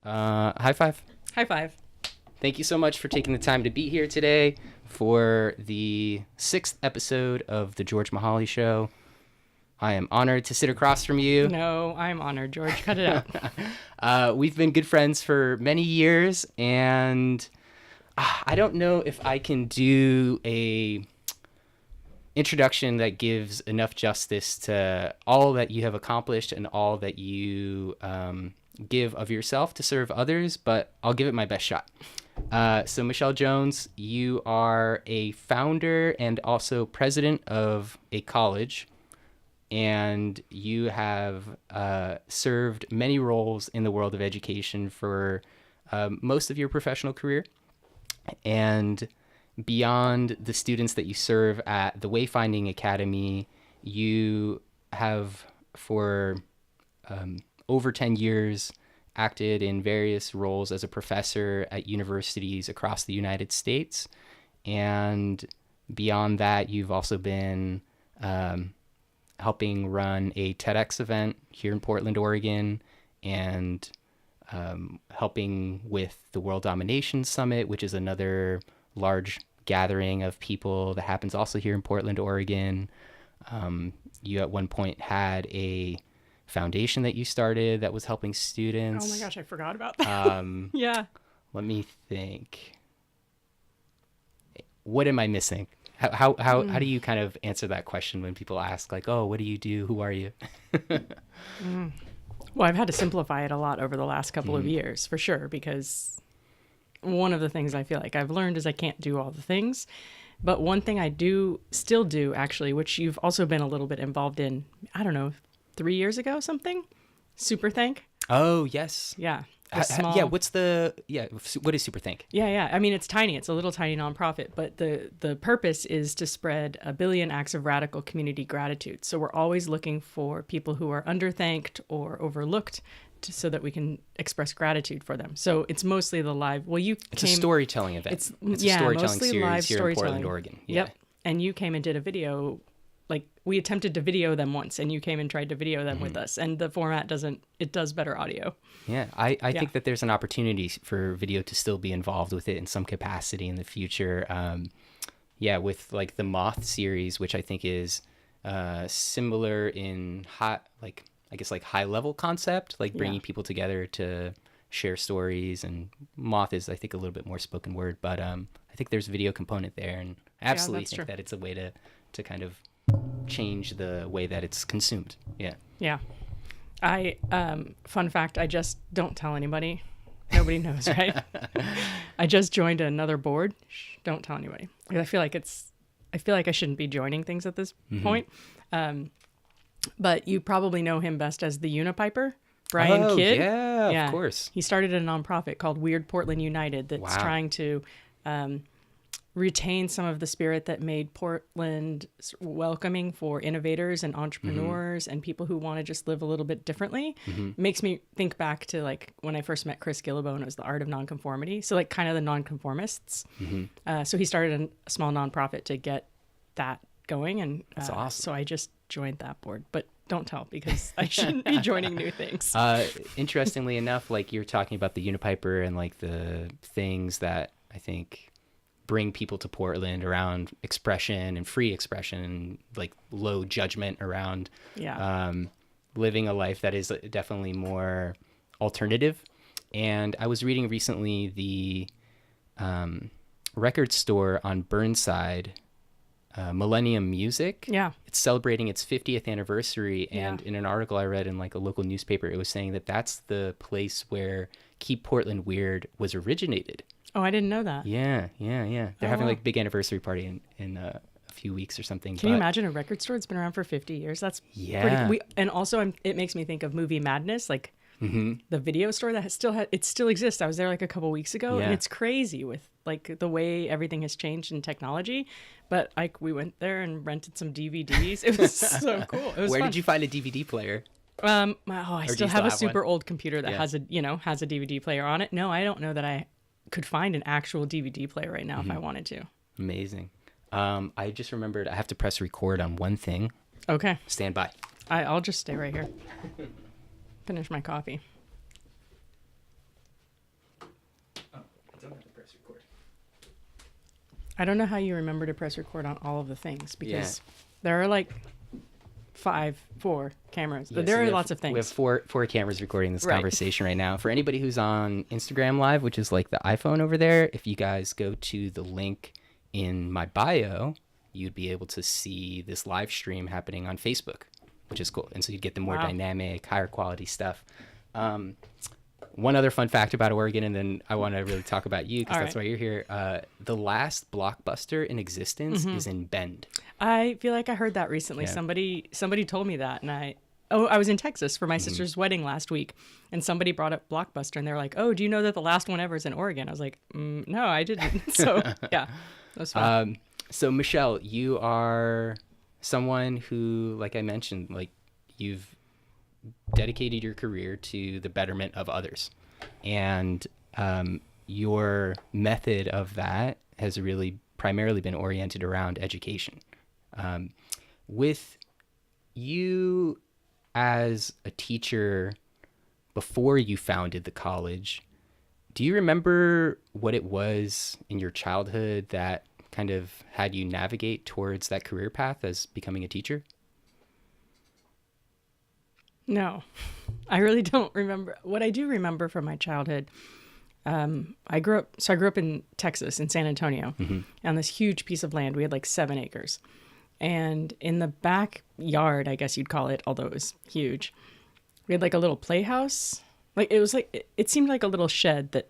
High five. High five. Thank you so much for taking the time to be here today for the 6th episode of the George Mihaly Show. I am honored to sit across from you. No, I'm honored, George. Cut it out. We've been good friends for many years, and I don't know if I can do a introduction that gives enough justice to all that you have accomplished and all that you give of yourself to serve others, but I'll give it my best shot. So Michelle Jones, you are a founder and also president of a college, and you have served many roles in the world of education for most of your professional career. And beyond the students that you serve at the Wayfinding Academy, you have for over 10 years acted in various roles as a professor at universities across the United States. And beyond that, you've also been helping run a TEDx event here in Portland, Oregon, and helping with the World Domination Summit, which is another large gathering of people that happens also here in Portland, Oregon. You at one point had a foundation that you started that was helping students. Oh my gosh, I forgot about that. Yeah. Let me think. What am I missing? How do you kind of answer that question when people ask, like, oh, what do you do? Who are you? Well, I've had to simplify it a lot over the last couple of years, for sure, because one of the things I feel like I've learned is I can't do all the things. But one thing I still do, actually, which you've also been a little bit involved in, I don't know, 3 years ago, something? SuperThank? Oh, yes. Yeah. What is SuperThank? Yeah. I mean, it's tiny. It's a little tiny nonprofit, but the purpose is to spread 1 billion acts of radical community gratitude. So we're always looking for people who are underthanked or overlooked so that we can express gratitude for them. So it's mostly the live. Well, It's a storytelling event. It's a storytelling series live here in Portland, Oregon. Yeah. Yep. And you came and did a video. Like, we attempted to video them once, and you came and tried to video them with us. And the format does better audio. Yeah, I think that there's an opportunity for video to still be involved with it in some capacity in the future. With like the Moth series, which I think is similar in high level concept, like bringing people together to share stories. And Moth is, I think, a little bit more spoken word, but I think there's a video component there, and I absolutely think that it's a way to kind of change the way that it's consumed. Yeah. I fun fact, I just don't tell anybody. Nobody knows, right? I just joined another board. Shh, don't tell anybody. I feel like I shouldn't be joining things at this point. But you probably know him best as the Unipiper, Brian Kidd. Yeah, of course. He started a nonprofit called Weird Portland United that's trying to retain some of the spirit that made Portland welcoming for innovators and entrepreneurs and people who want to just live a little bit differently. Makes me think back to like when I first met Chris Gillibone. It was the Art of Nonconformity. So like kind of the nonconformists. So he started a small nonprofit to get that going. And that's awesome. So I just joined that board, but don't tell because I shouldn't be joining new things. Interestingly enough, like you're talking about the Unipiper and like the things that I think bring people to Portland around expression and free expression and like low judgment around living a life that is definitely more alternative. And I was reading recently the record store on Burnside, Millennium Music. Yeah. It's celebrating its 50th anniversary. And in an article I read in like a local newspaper, it was saying that that's the place where Keep Portland Weird was originated. Oh, I didn't know that. Yeah. They're having like a big anniversary party in a few weeks or something. Can you imagine a record store? It's been around for 50 years. That's pretty. And also, it makes me think of Movie Madness, like the video store that it still exists. I was there like a couple weeks ago, and it's crazy with like the way everything has changed in technology. But like we went there and rented some DVDs. It was so cool. It was Where fun. did you find a DVD player? I still have a super old computer that has a DVD player on it. No, I don't know that I could find an actual DVD player right now if I wanted to. Amazing. I just remembered I have to press record on one thing. Okay. Stand by. I'll just stay right here. Finish my coffee. press record. I don't know how you remember to press record on all of the things because there are like 4 cameras. Yeah, there are lots of things. We have four cameras recording this conversation right now. For anybody who's on Instagram Live, which is like the iPhone over there, if you guys go to the link in my bio, you'd be able to see this live stream happening on Facebook, which is cool. And so you'd get the more dynamic, higher quality stuff. One other fun fact about Oregon, and then I want to really talk about you because that's why you're here. The last Blockbuster in existence is in Bend. I feel like I heard that recently. Yeah. Somebody told me that, and I was in Texas for my sister's wedding last week, and somebody brought up Blockbuster, and they're like, "Oh, do you know that the last one ever is in Oregon?" I was like, "No, I didn't." So yeah, that was fun. So Michelle, you are someone who, like I mentioned, like you've dedicated your career to the betterment of others, and your method of that has really primarily been oriented around education. With you as a teacher before you founded the college, do you remember what it was in your childhood that kind of had you navigate towards that career path as becoming a teacher? No, I really don't remember. What I do remember from my childhood, I grew up in Texas, in San Antonio, on this huge piece of land. We had like 7 acres. And in the backyard, I guess you'd call it, although it was huge, we had like a little playhouse. It seemed like a little shed that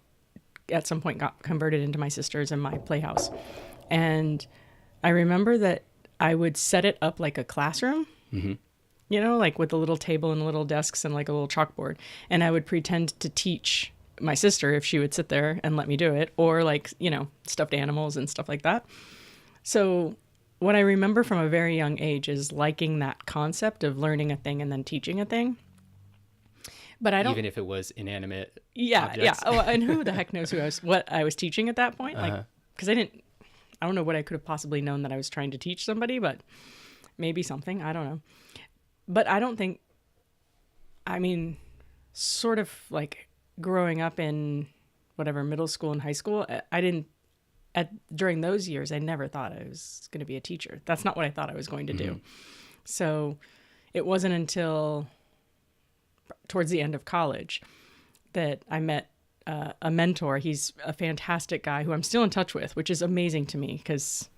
at some point got converted into my sister's and my playhouse. And I remember that I would set it up like a classroom. You know, like with a little table and little desks and like a little chalkboard. And I would pretend to teach my sister if she would sit there and let me do it, or like, you know, stuffed animals and stuff like that. So what I remember from a very young age is liking that concept of learning a thing and then teaching a thing. But I don't... Even if it was inanimate objects. Yeah. Oh, and who the heck knows what I was teaching at that point? Like, because I don't know what I could have possibly known that I was trying to teach somebody, but maybe something. I don't know. But I don't think, sort of like growing up in whatever, middle school and high school, during those years, I never thought I was going to be a teacher. That's not what I thought I was going to do. So it wasn't until towards the end of college that I met a mentor. He's a fantastic guy who I'm still in touch with, which is amazing to me because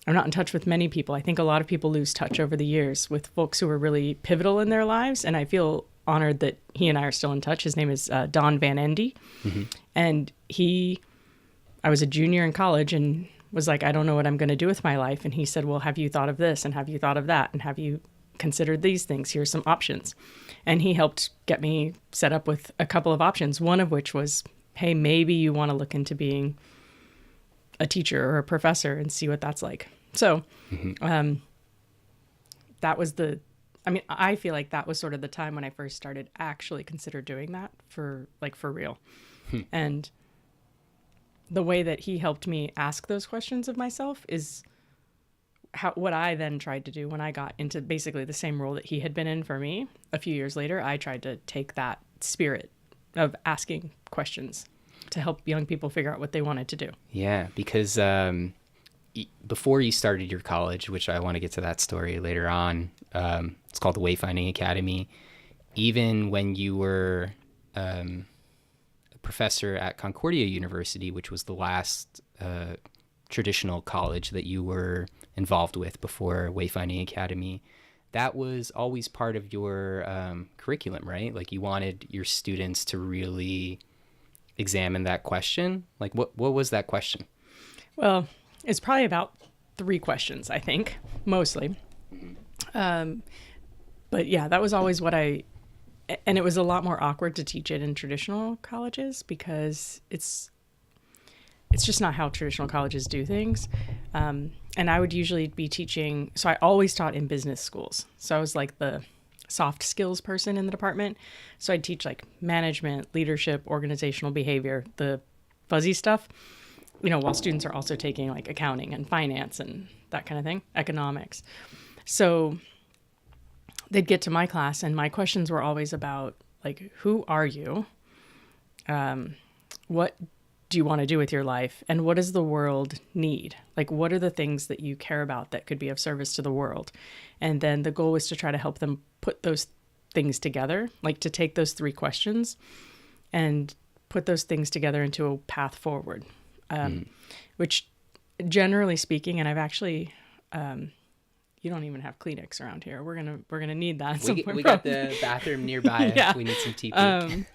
I'm not in touch with many people. I think a lot of people lose touch over the years with folks who are really pivotal in their lives. And I feel honored that he and I are still in touch. His name is Don Van Endy. And I was a junior in college and was like, I don't know what I'm going to do with my life. And he said, well, have you thought of this? And have you thought of that? And have you considered these things? Here's some options. And he helped get me set up with a couple of options. One of which was, hey, maybe you want to look into being a teacher or a professor and see what that's like. So that was I feel like that was sort of the time when I first started actually consider doing that for real. And the way that he helped me ask those questions of myself is what I then tried to do when I got into basically the same role that he had been in for me. A few years later, I tried to take that spirit of asking questions to help young people figure out what they wanted to do. Yeah, because before you started your college, which I want to get to that story later on, it's called the Wayfinding Academy. Even when you were a professor at Concordia University, which was the last traditional college that you were involved with before Wayfinding Academy, that was always part of your curriculum, right? Like you wanted your students to really examine that question. Like what was that question? Well, it's probably about 3 questions, I think, mostly. But yeah, that was always and it was a lot more awkward to teach it in traditional colleges because it's just not how traditional colleges do things. And I would usually be teaching, so I always taught in business schools. So I was like the soft skills person in the department. So I'd teach like management, leadership, organizational behavior, the fuzzy stuff, while students are also taking like accounting and finance and that kind of thing, economics. So they'd get to my class and my questions were always about like, who are you? What do you want to do with your life? And what does the world need? Like, what are the things that you care about that could be of service to the world? And then the goal was to try to help them put those things together, like to take those 3 questions and put those things together into a path forward, which generally speaking, and I've actually, you don't even have Kleenex around here. We're gonna need that. At some point, we got the bathroom nearby. Yeah. We need some TP.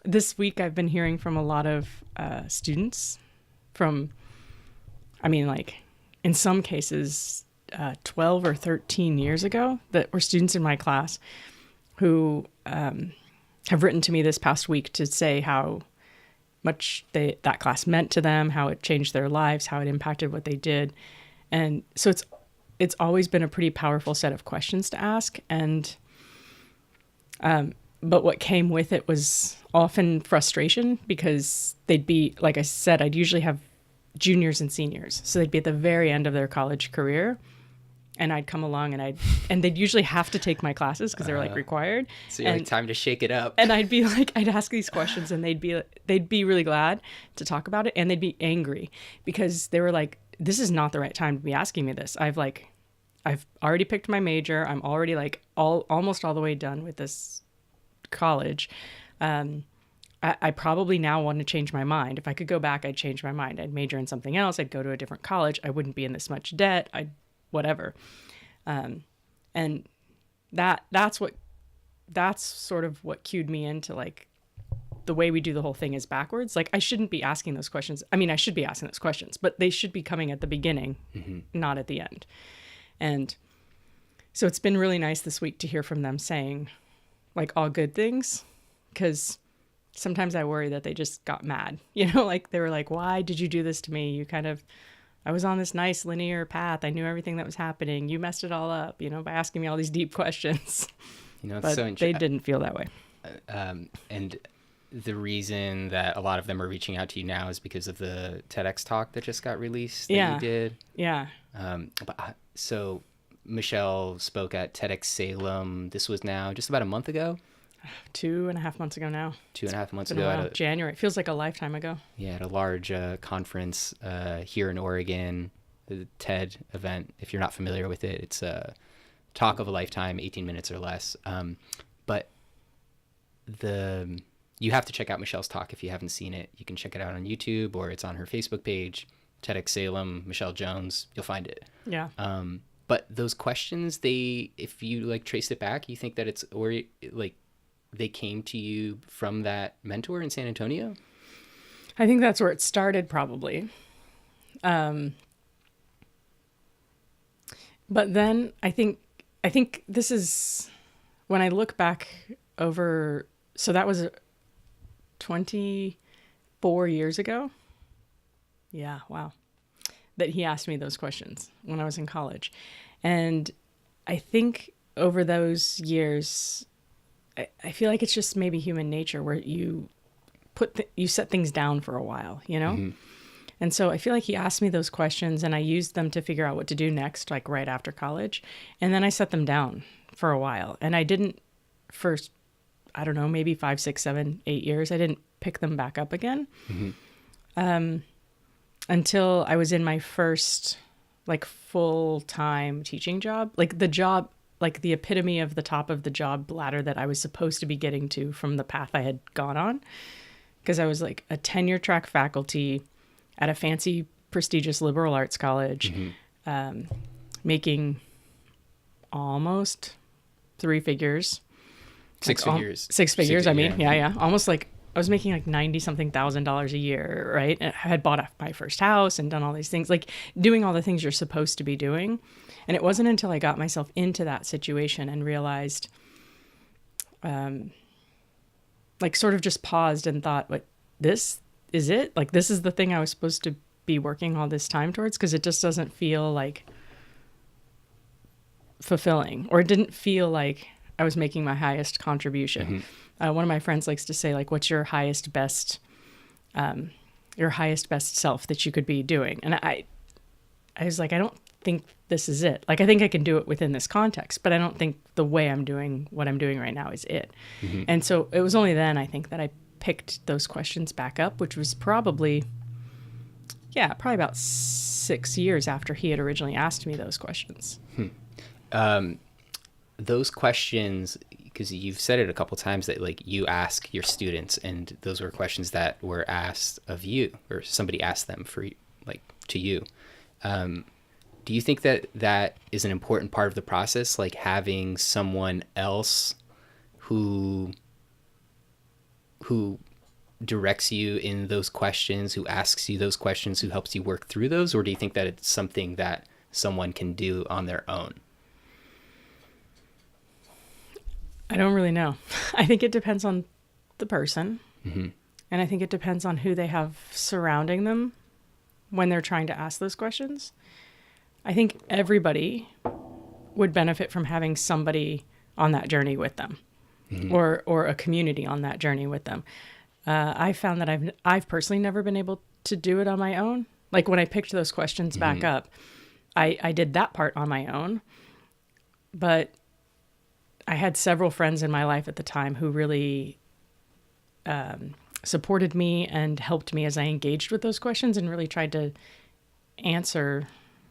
This week I've been hearing from a lot of students from, I mean, like in some cases, 12 or 13 years ago that were students in my class who have written to me this past week to say how much that class meant to them, how it changed their lives, how it impacted what they did. And so it's always been a pretty powerful set of questions to ask. And but what came with it was often frustration, because they'd be, like I said, I'd usually have juniors and seniors. So they'd be at the very end of their college career, and I'd come along and they'd usually have to take my classes because they were like required. So you're like, time to shake it up. And I'd be like, I'd ask these questions and they'd be really glad to talk about it. And they'd be angry because they were like, this is not the right time to be asking me this. I've already picked my major. I'm already like almost all the way done with this college. I probably now want to change my mind. If I could go back, I'd change my mind. I'd major in something else. I'd go to a different college. I wouldn't be in this much debt. Whatever. And that's sort of what cued me into like the way we do the whole thing is backwards. Like I shouldn't be asking those questions. I mean, I should be asking those questions, but they should be coming at the beginning, not at the end. And so it's been really nice this week to hear from them saying like all good things, because sometimes I worry that they just got mad, like they were like, why did you do this to me? I was on this nice linear path. I knew everything that was happening. You messed it all up, by asking me all these deep questions. It's but so they didn't feel that way. And the reason that a lot of them are reaching out to you now is because of the TEDx talk that just got released that you did. Yeah. So Michelle spoke at Tedx Salem. This was now just about a month ago. 2.5 months ago now. 2.5 months ago. January. It feels like a lifetime ago. Yeah, at a large conference here in Oregon, the TED event. If you're not familiar with it, it's a talk of a lifetime, 18 minutes or less. But you have to check out Michelle's talk if you haven't seen it. You can check it out on YouTube, or it's on her Facebook page, TEDx Salem, Michelle Jones. You'll find it. Yeah. But those questions, if you like trace it back, you think that it's they came to you from that mentor in San Antonio? I think that's where it started, probably. But then I think this is when I look back over. So that was 24 years ago. Yeah, wow. That he asked me those questions when I was in college. And I think over those years, I feel like it's just maybe human nature where you you set things down for a while, And so I feel like he asked me those questions and I used them to figure out what to do next, like right after college. And then I set them down for a while. And I didn't first, I don't know, maybe 5, 6, 7, 8 years. I didn't pick them back up again. Until I was in my first like full-time teaching job, like the job, like the epitome of the top of the job ladder that I was supposed to be getting to from the path I had gone on. Because I was like a tenure track faculty at a fancy, prestigious liberal arts college, making almost 3 figures. 6 figures. 6 figures, I mean. Yeah. Almost like I was making like $90-something thousand a year, right? And I had bought my first house and done all these things, like doing all the things you're supposed to be doing. And it wasn't until I got myself into that situation and realized, like sort of just paused and thought, what, this is it? Like, this is the thing I was supposed to be working all this time towards? Because it just doesn't feel like fulfilling, or it didn't feel like I was making my highest contribution. One of my friends likes to say, like, what's your highest best self that you could be doing? And I was like, I don't think this is it. Like, I think I can do it within this context, but I don't think the way I'm doing what I'm doing right now is it. And so it was only then, I think, that I picked those questions back up, which was probably Yeah, probably about 6 years after he had originally asked me those questions. Those questions, because you've said it a couple times that like you ask your students, and those were questions that were asked of you, or somebody asked them for like to you. Do you think that that is an important part of the process, like having someone else who directs you in those questions, who asks you those questions, who helps you work through those? Or do you think that it's something that someone can do on their own? I don't really know. I think it depends on the person. Mm-hmm. And I think it depends on who they have surrounding them when they're trying to ask those questions. I think everybody would benefit from having somebody on that journey with them, mm-hmm. or a community on that journey with them. I found that I've personally never been able to do it on my own. Like when I picked those questions back Mm-hmm. up, I did that part on my own. But I had several friends in my life at the time who really supported me and helped me as I engaged with those questions and really tried to answer,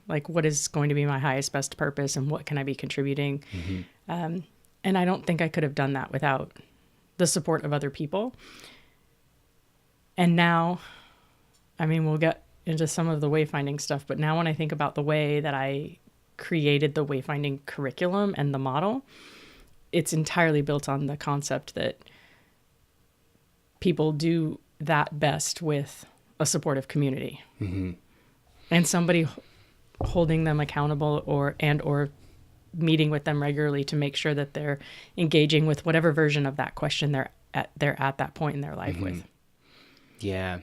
like, what is going to be my highest, best purpose and what can I be contributing? Mm-hmm. And I don't think I could have done that without the support of other people. And now, I mean, we'll get into some of the wayfinding stuff, but now when I think about the way that I created the wayfinding curriculum and the model, it's entirely built on the concept that people do that best with a supportive community, mm-hmm. and somebody holding them accountable or meeting with them regularly to make sure that they're engaging with whatever version of that question they're at that point in their life mm-hmm. with. Yeah.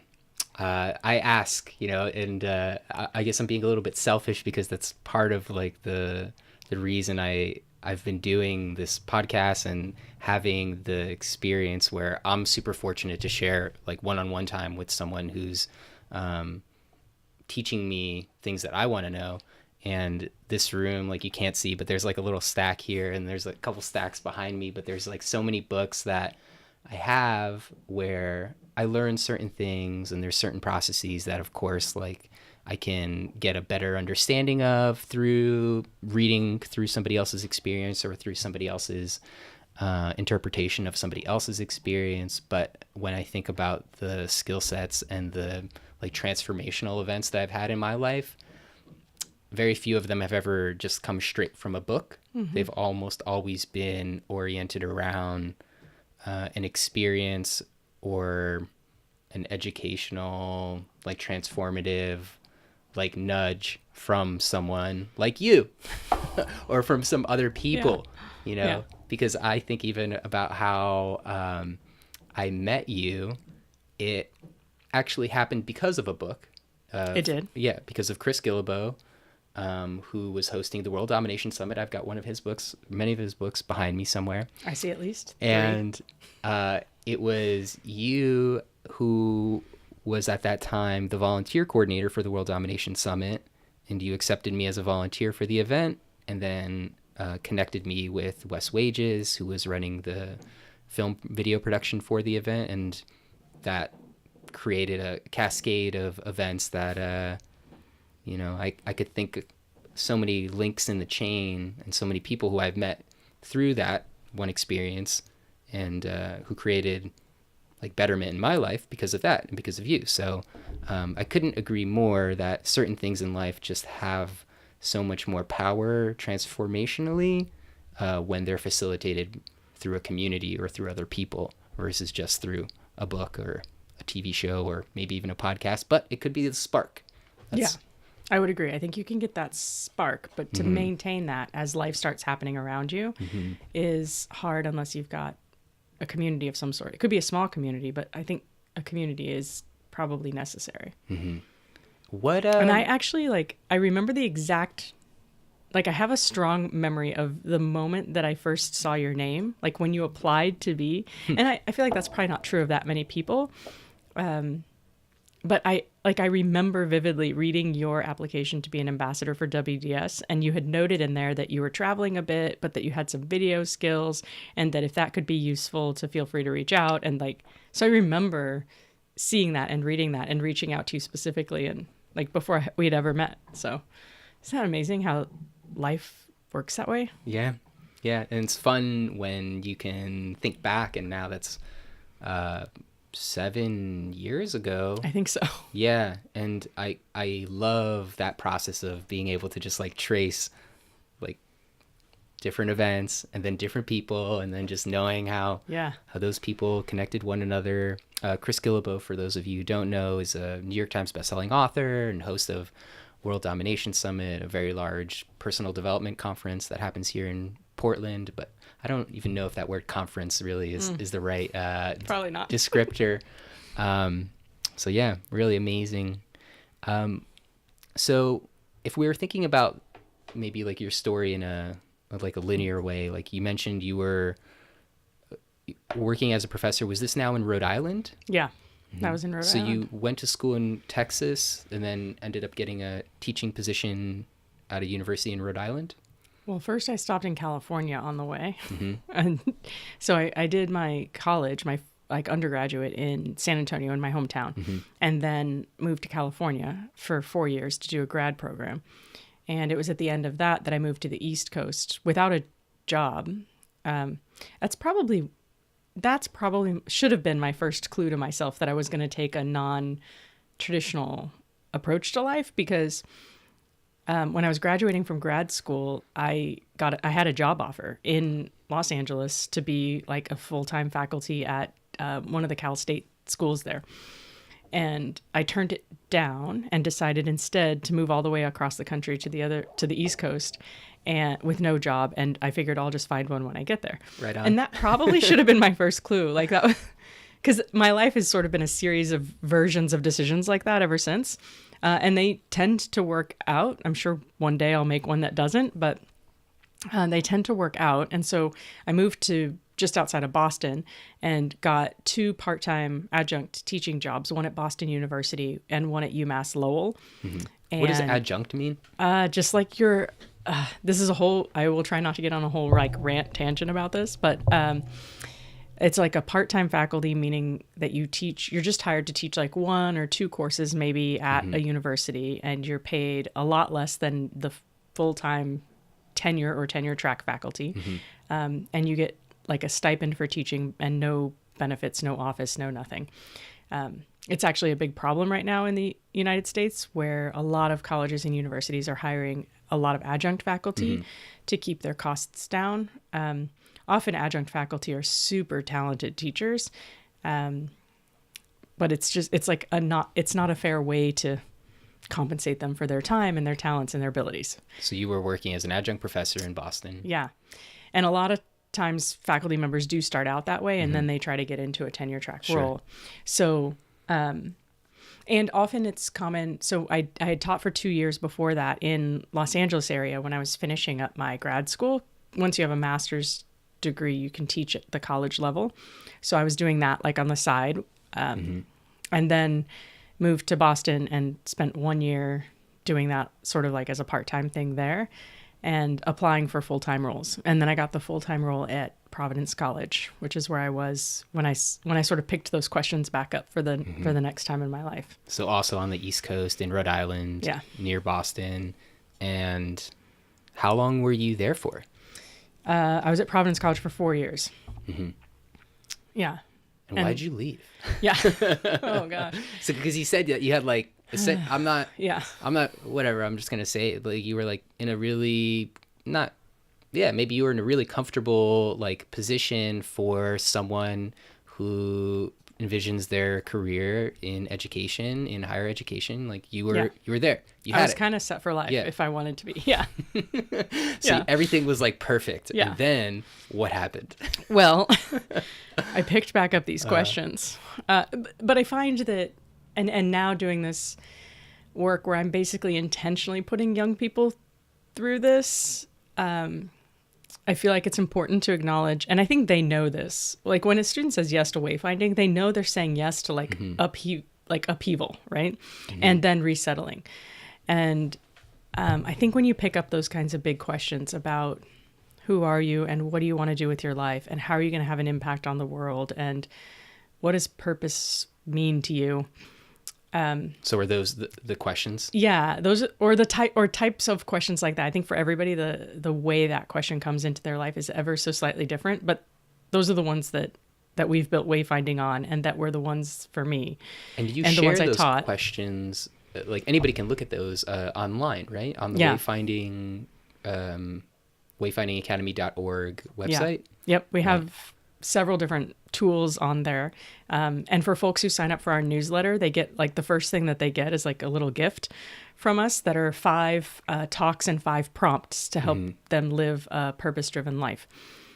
I ask, and I guess I'm being a little bit selfish because that's part of like the reason I've been doing this podcast and having the experience where I'm super fortunate to share like one-on-one time with someone who's teaching me things that I want to know. And this room, like you can't see, but there's like a little stack here and there's a couple stacks behind me, but there's like so many books that I have where I learn certain things, and there's certain processes that of course like I can get a better understanding of through reading through somebody else's experience or through somebody else's interpretation of somebody else's experience. But when I think about the skill sets and the like transformational events that I've had in my life, very few of them have ever just come straight from a book. Mm-hmm. They've almost always been oriented around an experience or an educational, like transformative, like nudge from someone like you or from some other people, yeah. Because I think even about how I met you, it actually happened because of a book. It did? Yeah, because of Chris Guillebeau, who was hosting the World Domination Summit. I've got many of his books behind me somewhere. I see at least 3. And it was you who was at that time the volunteer coordinator for the World Domination Summit, and you accepted me as a volunteer for the event, and then connected me with Wes Wages, who was running the film video production for the event, and that created a cascade of events that I could think so many links in the chain and so many people who I've met through that one experience, and who created like betterment in my life because of that and because of you. So I couldn't agree more that certain things in life just have so much more power transformationally when they're facilitated through a community or through other people versus just through a book or a TV show or maybe even a podcast. But it could be the spark. Yeah, I would agree. I think you can get that spark, but to mm-hmm. maintain that as life starts happening around you mm-hmm. is hard unless you've got a community of some sort. It could be a small community, but I think a community is probably necessary. Mm-hmm. And I actually I remember the exact, I have a strong memory of the moment that I first saw your name, like when you applied to be, and I feel like that's probably not true of that many people. But I remember vividly reading your application to be an ambassador for WDS, and you had noted in there that you were traveling a bit, but that you had some video skills, and that if that could be useful to feel free to reach out. And so I remember seeing that and reading that and reaching out to you specifically and like before we'd ever met. So isn't that amazing how life works that way? Yeah. Yeah. And it's fun when you can think back, and now that's 7 years ago. I think so. Yeah. And I love that process of being able to just like trace like different events and then different people, and then just knowing how those people connected one another. Chris Gillibo, for those of you who don't know, is a New York Times bestselling author and host of World Domination Summit, a very large personal development conference that happens here in Portland, but I don't even know if that word conference really is the right probably not descriptor. So yeah, really amazing. So if we were thinking about maybe like your story in a linear way, like you mentioned you were working as a professor. Was this now in Rhode Island? Yeah, that was in Rhode Island. So you went to school in Texas and then ended up getting a teaching position at a university in Rhode Island? Well, first I stopped in California on the way. And so I did my college, my like undergraduate in San Antonio, in my hometown, and then moved to California for 4 years to do a grad program. And it was at the end of that I moved to the East Coast without a job. That's probably should have been my first clue to myself that I was going to take a non-traditional approach to life, because when I was graduating from grad school, I had a job offer in Los Angeles to be like a full-time faculty at one of the Cal State schools there. And I turned it down and decided instead to move all the way across the country to the East Coast, and with no job. And I figured I'll just find one when I get there. Right on. And that probably should have been my first clue. Like that, because my life has sort of been a series of versions of decisions like that ever since. And they tend to work out. I'm sure one day I'll make one that doesn't, but they tend to work out. And so I moved to just outside of Boston and got 2 part-time adjunct teaching jobs, one at Boston University and one at UMass Lowell. And, what does adjunct mean? Just like this is I will try not to get on a whole like rant tangent about this, but it's like a part-time faculty, meaning that you're just hired to teach like 1 or 2 courses maybe at a university, and you're paid a lot less than the full-time tenure or tenure track faculty. And you get like a stipend for teaching and no benefits, no office, no nothing. It's actually a big problem right now in the United States, where a lot of colleges and universities are hiring a lot of adjunct faculty to keep their costs down. Often adjunct faculty are super talented teachers, but it's not a fair way to compensate them for their time and their talents and their abilities. So you were working as an adjunct professor in Boston. Yeah. And a lot of times faculty members do start out that way, and then they try to get into a tenure track role. So, and often it's common. So I had taught for 2 years before that in Los Angeles area when I was finishing up my grad school. Once you have a master's degree, you can teach at the college level. So I was doing that like on the side, and then moved to Boston and spent 1 year doing that sort of like as a part-time thing there, and applying for full-time roles. And then I got the full-time role at Providence College, which is where I was when I sort of picked those questions back up for the next time in my life. So also on the East Coast in Rhode Island, near Boston. And how long were you there for? I was at Providence College for 4 years. Yeah. And why'd you leave? Yeah. Oh gosh. So because you said that you had like I'm not whatever, I'm just gonna say it, like you were like in a really maybe you were in a really comfortable like position for someone who envisions their career in education, in higher education. Like you were there. I was kind of set for life if I wanted to be. Yeah. So everything was like perfect. Yeah. And then what happened? Well, I picked back up these questions. But I find that, and now doing this work where I'm basically intentionally putting young people through this, I feel like it's important to acknowledge, and I think they know this, like when a student says yes to wayfinding, they know they're saying yes to like upheaval, right? And then resettling. And I think when you pick up those kinds of big questions about who are you and what do you want to do with your life and how are you going to have an impact on the world and what does purpose mean to you, So are those the questions? Yeah, those or types of questions like that. I think for everybody, the way that question comes into their life is ever so slightly different. But those are the ones that we've built Wayfinding on, and that were the ones for me. And you and share the ones those I taught. questions, like anybody can look at those online, right? On the Wayfinding wayfindingacademy.org website. Yep, we have several different tools on there. And for folks who sign up for our newsletter, they get like the first thing that they get is like a little gift from us that are 5 talks and 5 prompts to help them live a purpose-driven life.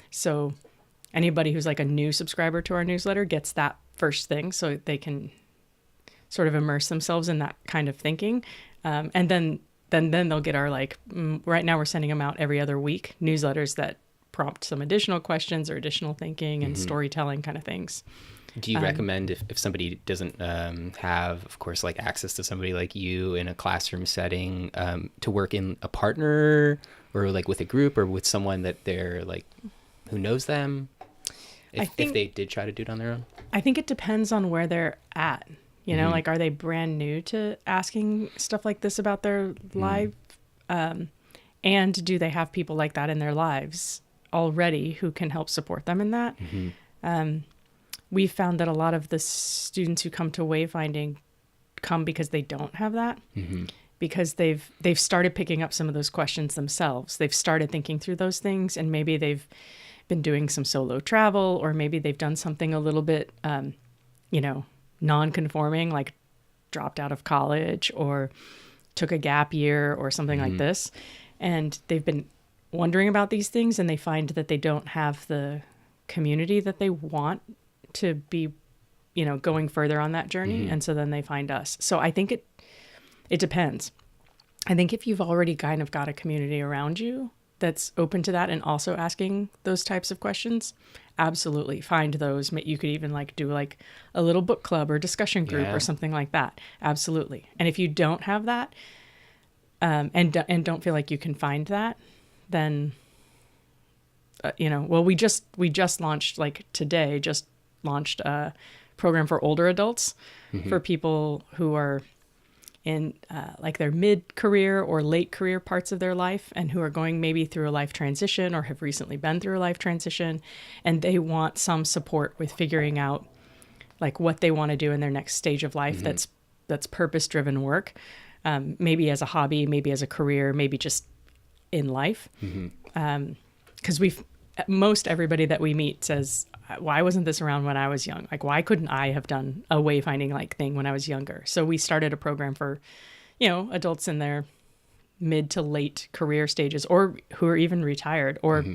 So anybody who's like a new subscriber to our newsletter gets that first thing so they can sort of immerse themselves in that kind of thinking. And then they'll get our right now we're sending them out every other week, newsletters that prompt some additional questions or additional thinking and storytelling kind of things. Do you recommend if somebody doesn't have, of course, like access to somebody like you in a classroom setting, to work in a partner or like with a group or with someone that they're like, who knows them? If they did try to do it on their own? I think it depends on where they're at. You know, like, are they brand new to asking stuff like this about their life? And do they have people like that in their lives already who can help support them in that? We found that a lot of the students who come to Wayfinding come because they don't have that, because they've started picking up some of those questions themselves. They've started thinking through those things, and maybe they've been doing some solo travel, or maybe they've done something a little bit, non-conforming, like dropped out of college or took a gap year or something like this. And they've been wondering about these things, and they find that they don't have the community that they want to be, going further on that journey. And so then they find us. So I think it depends. I think if you've already kind of got a community around you that's open to that and also asking those types of questions, absolutely find those. You could even do like a little book club or discussion group or something like that. Absolutely. And if you don't have that, and don't feel like you can find that, then, we just launched, just launched a program for older adults, for people who are in their mid-career or late career parts of their life, and who are going maybe through a life transition or have recently been through a life transition, and they want some support with figuring out what they want to do in their next stage of life. That's purpose-driven work, maybe as a hobby, maybe as a career, maybe just in life. Because most everybody that we meet says, why wasn't this around when I was young? Why couldn't I have done a wayfinding thing when I was younger? So we started a program for, adults in their mid to late career stages, or who are even retired or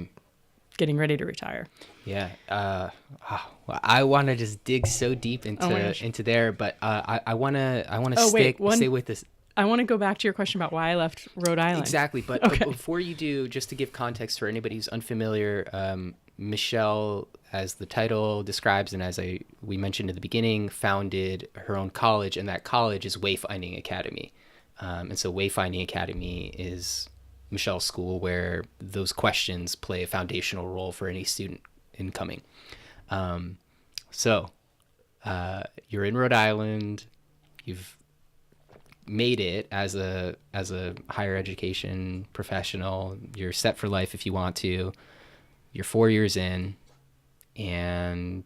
getting ready to retire. Yeah. I want to just dig so deep into there, but I want to stay with this. I want to go back to your question about why I left Rhode Island. Exactly. But before you do, just to give context for anybody who's unfamiliar, Michelle, as the title describes, and as we mentioned at the beginning, founded her own college, and that college is Wayfinding Academy. And so Wayfinding Academy is Michelle's school where those questions play a foundational role for any student incoming. So you're in Rhode Island. You've made it as a higher education professional. You're set for life if you want to. You're 4 years in, and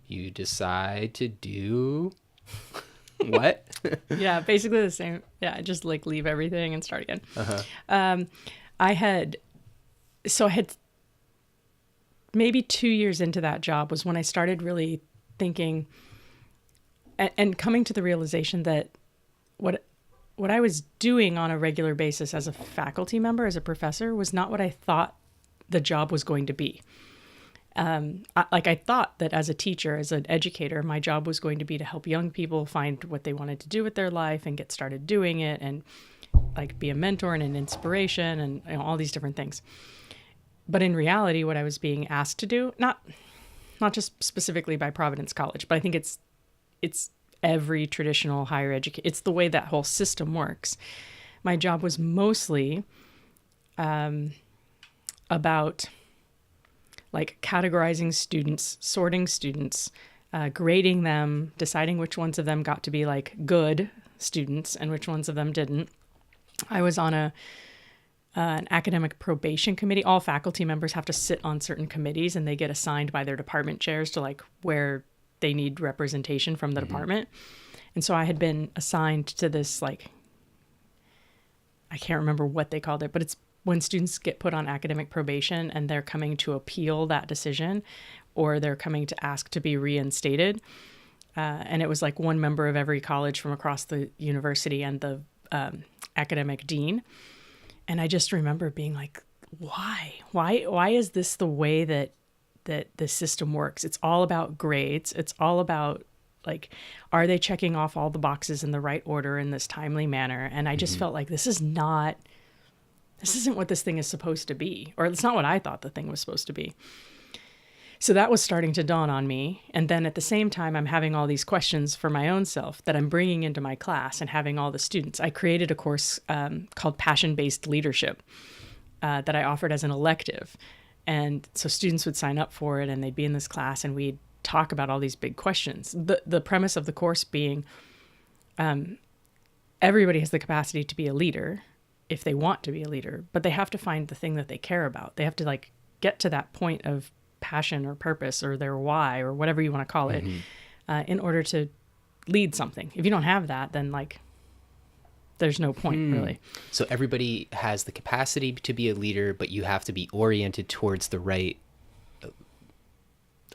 you decide to do what? Yeah, basically the same. Yeah, just leave everything and start again. I had maybe 2 years into that job was when I started really thinking and coming to the realization that what I was doing on a regular basis as a faculty member, as a professor, was not what I thought the job was going to be. I thought that as a teacher, as an educator, my job was going to be to help young people find what they wanted to do with their life and get started doing it, and be a mentor and an inspiration, and all these different things. But in reality, what I was being asked to do, not just specifically by Providence College, but I think it's every traditional higher education. It's the way that whole system works. My job was mostly about categorizing students, sorting students, grading them, deciding which ones of them got to be good students and which ones of them didn't. I was on an academic probation committee. All faculty members have to sit on certain committees, and they get assigned by their department chairs to like where they need representation from the department. And so I had been assigned to this, like, I can't remember what they called it, but it's when students get put on academic probation and they're coming to appeal that decision, or they're coming to ask to be reinstated. And it was like one member of every college from across the university and the academic dean. And I just remember being like, why is this the way that the system works? It's all about grades. It's all about, like, are they checking off all the boxes in the right order in this timely manner? And I just felt like this isn't what this thing is supposed to be, or it's not what I thought the thing was supposed to be. So that was starting to dawn on me. And then at the same time, I'm having all these questions for my own self that I'm bringing into my class and having all the students. I created a course called Passion-Based Leadership that I offered as an elective. And so students would sign up for it, and they'd be in this class, and we'd talk about all these big questions. The premise of the course being everybody has the capacity to be a leader if they want to be a leader, but they have to find the thing that they care about. They have to, like, get to that point of passion or purpose or their why or whatever you want to call it in order to lead something. If you don't have that, then, like, there's no point really. So everybody has the capacity to be a leader, but you have to be oriented towards the right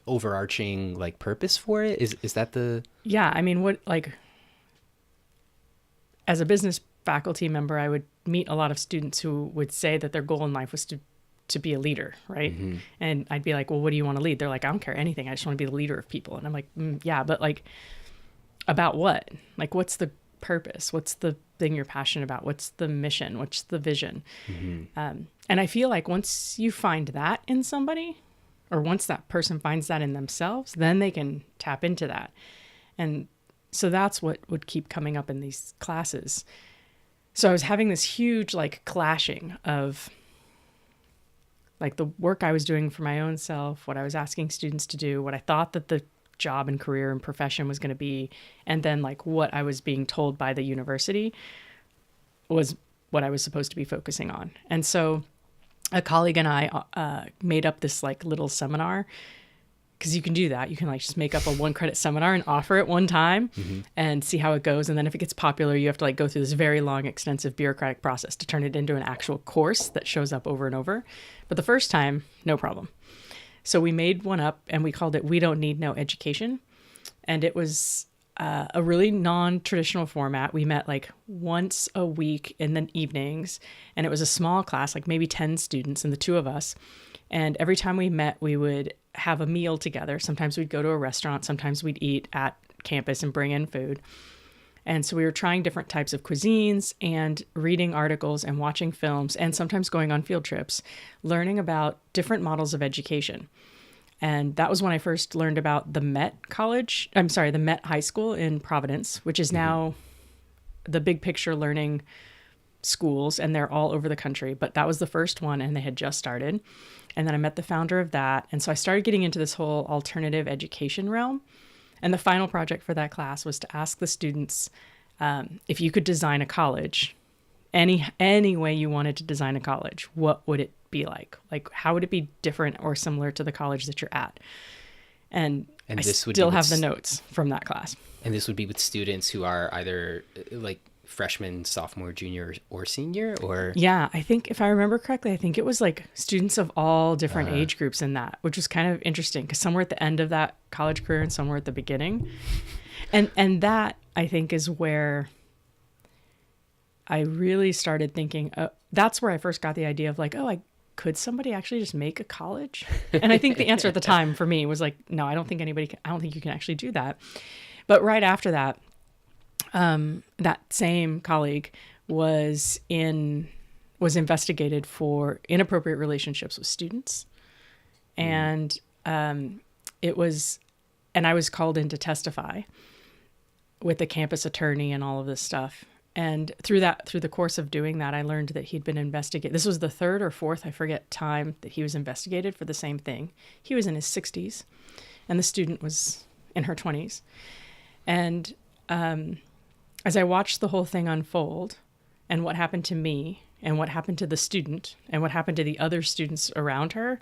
overarching, like, purpose for it. Is that the... Yeah. I mean, what, like, as a business faculty member, I would meet a lot of students who would say that their goal in life was to be a leader, right? And I'd be like, well, what do you want to lead? They're like, I don't care anything. I just want to be the leader of people. And I'm like, yeah, but, like, about what? Like, what's the purpose? What's the thing you're passionate about? What's the mission? What's the vision? And I feel like once you find that in somebody, or once that person finds that in themselves, then they can tap into that. And so that's what would keep coming up in these classes. So I was having this huge, like, clashing of, like, the work I was doing for my own self, what I was asking students to do, what I thought that the job and career and profession was going to be, and then, like, what I was being told by the university was what I was supposed to be focusing on. And so a colleague and I made up this, like, little seminar, because you can do that. You can, like, just make up a 1-credit seminar and offer it one time and see how it goes. And then if it gets popular, you have to, like, go through this very long, extensive bureaucratic process to turn it into an actual course that shows up over and over. But the first time, no problem. So we made one up, and we called it We Don't Need No Education. And it was a really non-traditional format. We met, like, once a week in the evenings, and it was a small class, like maybe 10 students and the two of us. And every time we met, we would have a meal together. Sometimes we'd go to a restaurant. Sometimes we'd eat at campus and bring in food. And so we were trying different types of cuisines and reading articles and watching films and sometimes going on field trips, learning about different models of education. And that was when I first learned about the Met High School in Providence, which is now the big picture learning schools, and they're all over the country. But that was the first one, and they had just started. And then I met the founder of that. And so I started getting into this whole alternative education realm. And the final project for that class was to ask the students if you could design a college, any way you wanted to design a college, what would it be like? Like, how would it be different or similar to the college that you're at? And I still have the notes from that class. And this would be with students who are either, like, freshman, sophomore, junior, or senior, or? Yeah, I think if I remember correctly, I think it was, like, students of all different age groups in that, which was kind of interesting because some were at the end of that college career and some were at the beginning. And that, I think, is where I really started thinking, that's where I first got the idea of, like, could somebody actually just make a college? And I think the answer at the time for me was like, no, I don't think you can actually do that. But right after that, that same colleague was investigated for inappropriate relationships with students. And I was called in to testify with the campus attorney and all of this stuff. And through the course of doing that, I learned that he'd been investigated. This was the third or fourth, I forget, time that he was investigated for the same thing. He was in his 60s, and the student was in her 20s. And as I watched the whole thing unfold and what happened to me and what happened to the student and what happened to the other students around her,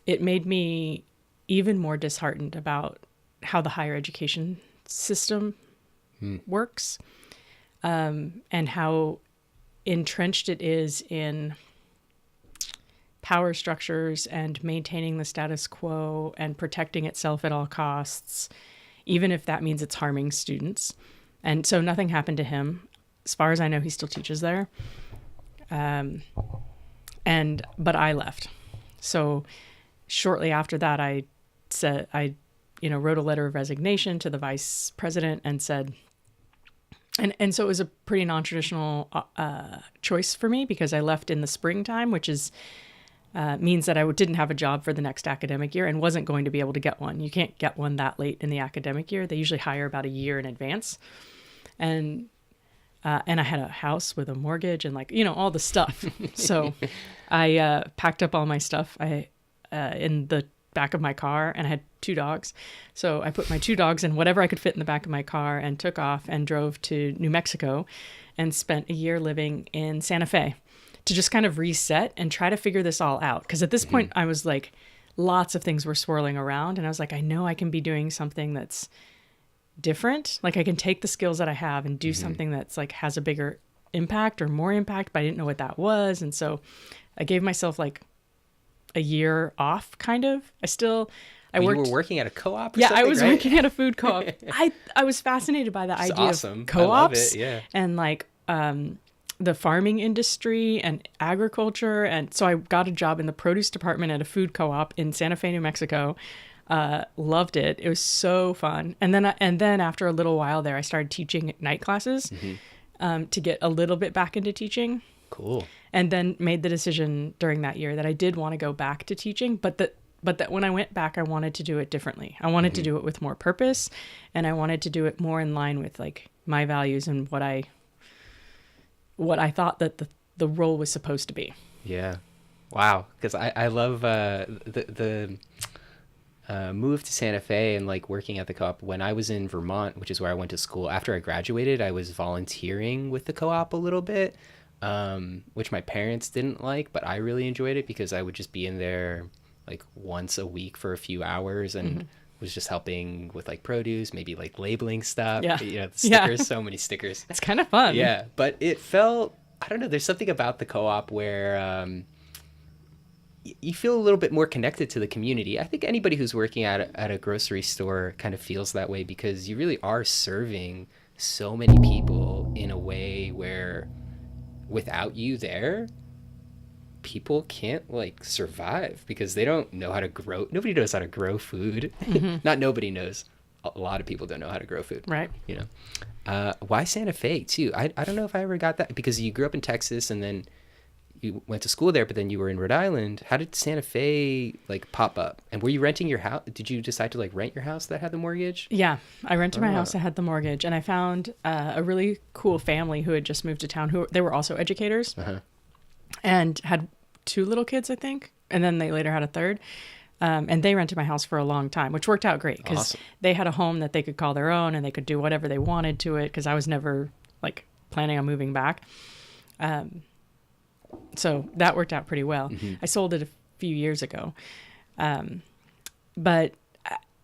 it made me even more disheartened about how the higher education system works, and how entrenched it is in power structures and maintaining the status quo and protecting itself at all costs, even if that means it's harming students. And so nothing happened to him. As far as I know, he still teaches there. But I left. So shortly after that, I wrote a letter of resignation to the vice president and said, and so it was a pretty non-traditional choice for me, because I left in the springtime, which means that I didn't have a job for the next academic year and wasn't going to be able to get one. You can't get one that late in the academic year. They usually hire about a year in advance. And I had a house with a mortgage and all the stuff. So I packed up all my stuff in the back of my car, and I had 2 dogs. So I put my 2 dogs in whatever I could fit in the back of my car and took off and drove to New Mexico and spent a year living in Santa Fe to just kind of reset and try to figure this all out. Because at this point I was like, lots of things were swirling around, and I was like, I know I can be doing something that's different. Like I can take the skills that I have and do something that's like has a bigger impact or more impact, but I didn't know what that was. And so I gave myself like a year off, kind of. I worked. You were working at a co-op or yeah, something, I was right? working at a food co-op. I was fascinated by the idea awesome. of co-ops. I love it, yeah. And like the farming industry and agriculture. And so I got a job in the produce department at a food co-op in Santa Fe, New Mexico. Loved it. It was so fun. And then after a little while there, I started teaching night classes to get a little bit back into teaching. Cool. And then made the decision during that year that I did want to go back to teaching, but that when I went back, I wanted to do it differently. I wanted to do it with more purpose, and I wanted to do it more in line with like my values and what I thought that the role was supposed to be. Yeah. Wow. Because I love the move to Santa Fe and like working at the co-op. When I was in Vermont, which is where I went to school, after I graduated, I was volunteering with the co-op a little bit. Which my parents didn't like, but I really enjoyed it because I would just be in there like once a week for a few hours and was just helping with like produce, maybe like labeling stuff. Yeah. The stickers, so many stickers. It's kind of fun. Yeah, but it felt, I don't know, there's something about the co-op where you feel a little bit more connected to the community. I think anybody who's working at a grocery store kind of feels that way, because you really are serving so many people in a way where without you there, people can't like survive because they don't know how to grow. Nobody knows how to grow food. Not nobody knows. A lot of people don't know how to grow food. Right. Why Santa Fe too? I don't know if I ever got that, because you grew up in Texas and then you went to school there, but then you were in Rhode Island. How did Santa Fe like pop up? And were you renting your house? Did you decide to like rent your house that had the mortgage? Yeah, I rented my house that had the mortgage, and I found a really cool family who had just moved to town. They were also educators, and had 2 little kids, I think, and then they later had a third. And they rented my house for a long time, which worked out great because they had a home that they could call their own, and they could do whatever they wanted to it, because I was never like planning on moving back. So that worked out pretty well. I sold it a few years ago. But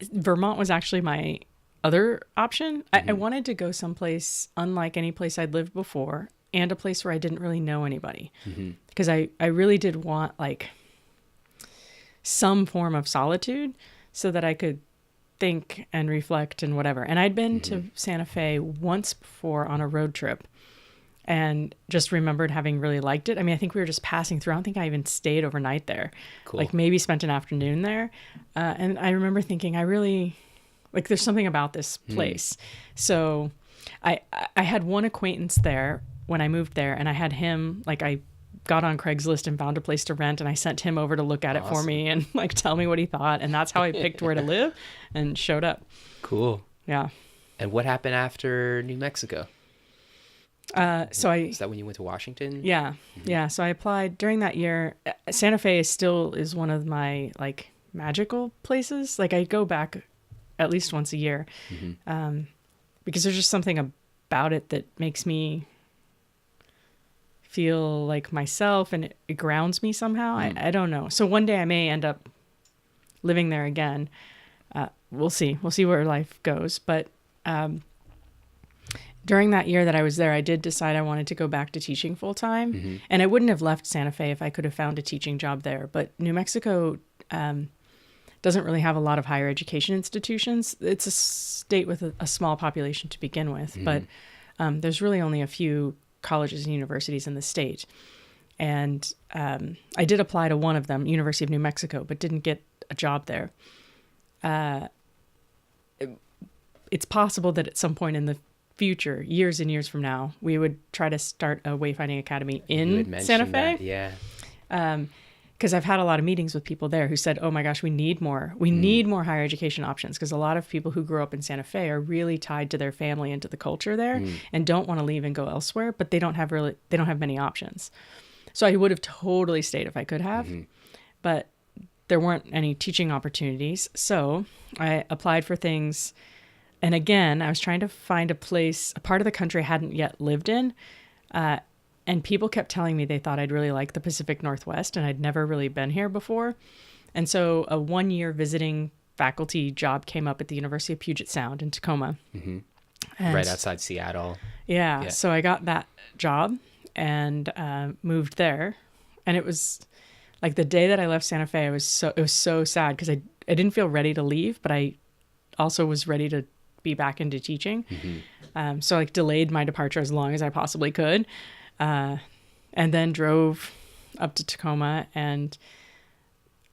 Vermont was actually my other option. I wanted to go someplace unlike any place I'd lived before, and a place where I didn't really know anybody. Because I really did want like some form of solitude so that I could think and reflect and whatever. And I'd been to Santa Fe once before on a road trip, and just remembered having really liked it. I mean, I think we were just passing through. I don't think I even stayed overnight there. Cool. Like maybe spent an afternoon there. And I remember thinking, I really, like, there's something about this place. So I had one acquaintance there when I moved there, and I had him, like, I got on Craigslist and found a place to rent, and I sent him over to look at it for me and like tell me what he thought. And that's how I picked where to live and showed up. Cool. Yeah. And what happened after New Mexico? Is that when you went to Washington? Yeah. Yeah. So I applied during that year. Santa Fe still is one of my like magical places. Like I go back at least once a year. because there's just something about it that makes me feel like myself, and it grounds me somehow. I don't know. So one day I may end up living there again. We'll see where life goes. But during that year that I was there, I did decide I wanted to go back to teaching full time. And I wouldn't have left Santa Fe if I could have found a teaching job there. But New Mexico doesn't really have a lot of higher education institutions. It's a state with a small population to begin with, but there's really only a few colleges and universities in the state. And I did apply to one of them, University of New Mexico, but didn't get a job there. It's possible that at some point in the future, years and years from now, we would try to start a Wayfinding Academy in Santa Fe. That, yeah. Because I've had a lot of meetings with people there who said, oh my gosh, we need more. We need more higher education options, because a lot of people who grew up in Santa Fe are really tied to their family and to the culture there and don't want to leave and go elsewhere, but they don't have many options. So I would have totally stayed if I could have, but there weren't any teaching opportunities. So I applied for things. And again, I was trying to find a part of the country I hadn't yet lived in. And people kept telling me they thought I'd really like the Pacific Northwest, and I'd never really been here before. And so a 1-year visiting faculty job came up at the University of Puget Sound in Tacoma. Right outside Seattle. Yeah. So I got that job and moved there. And it was like the day that I left Santa Fe, it was so sad, because I didn't feel ready to leave, but I also was ready to be back into teaching. So I delayed my departure as long as I possibly could. And then drove up to Tacoma and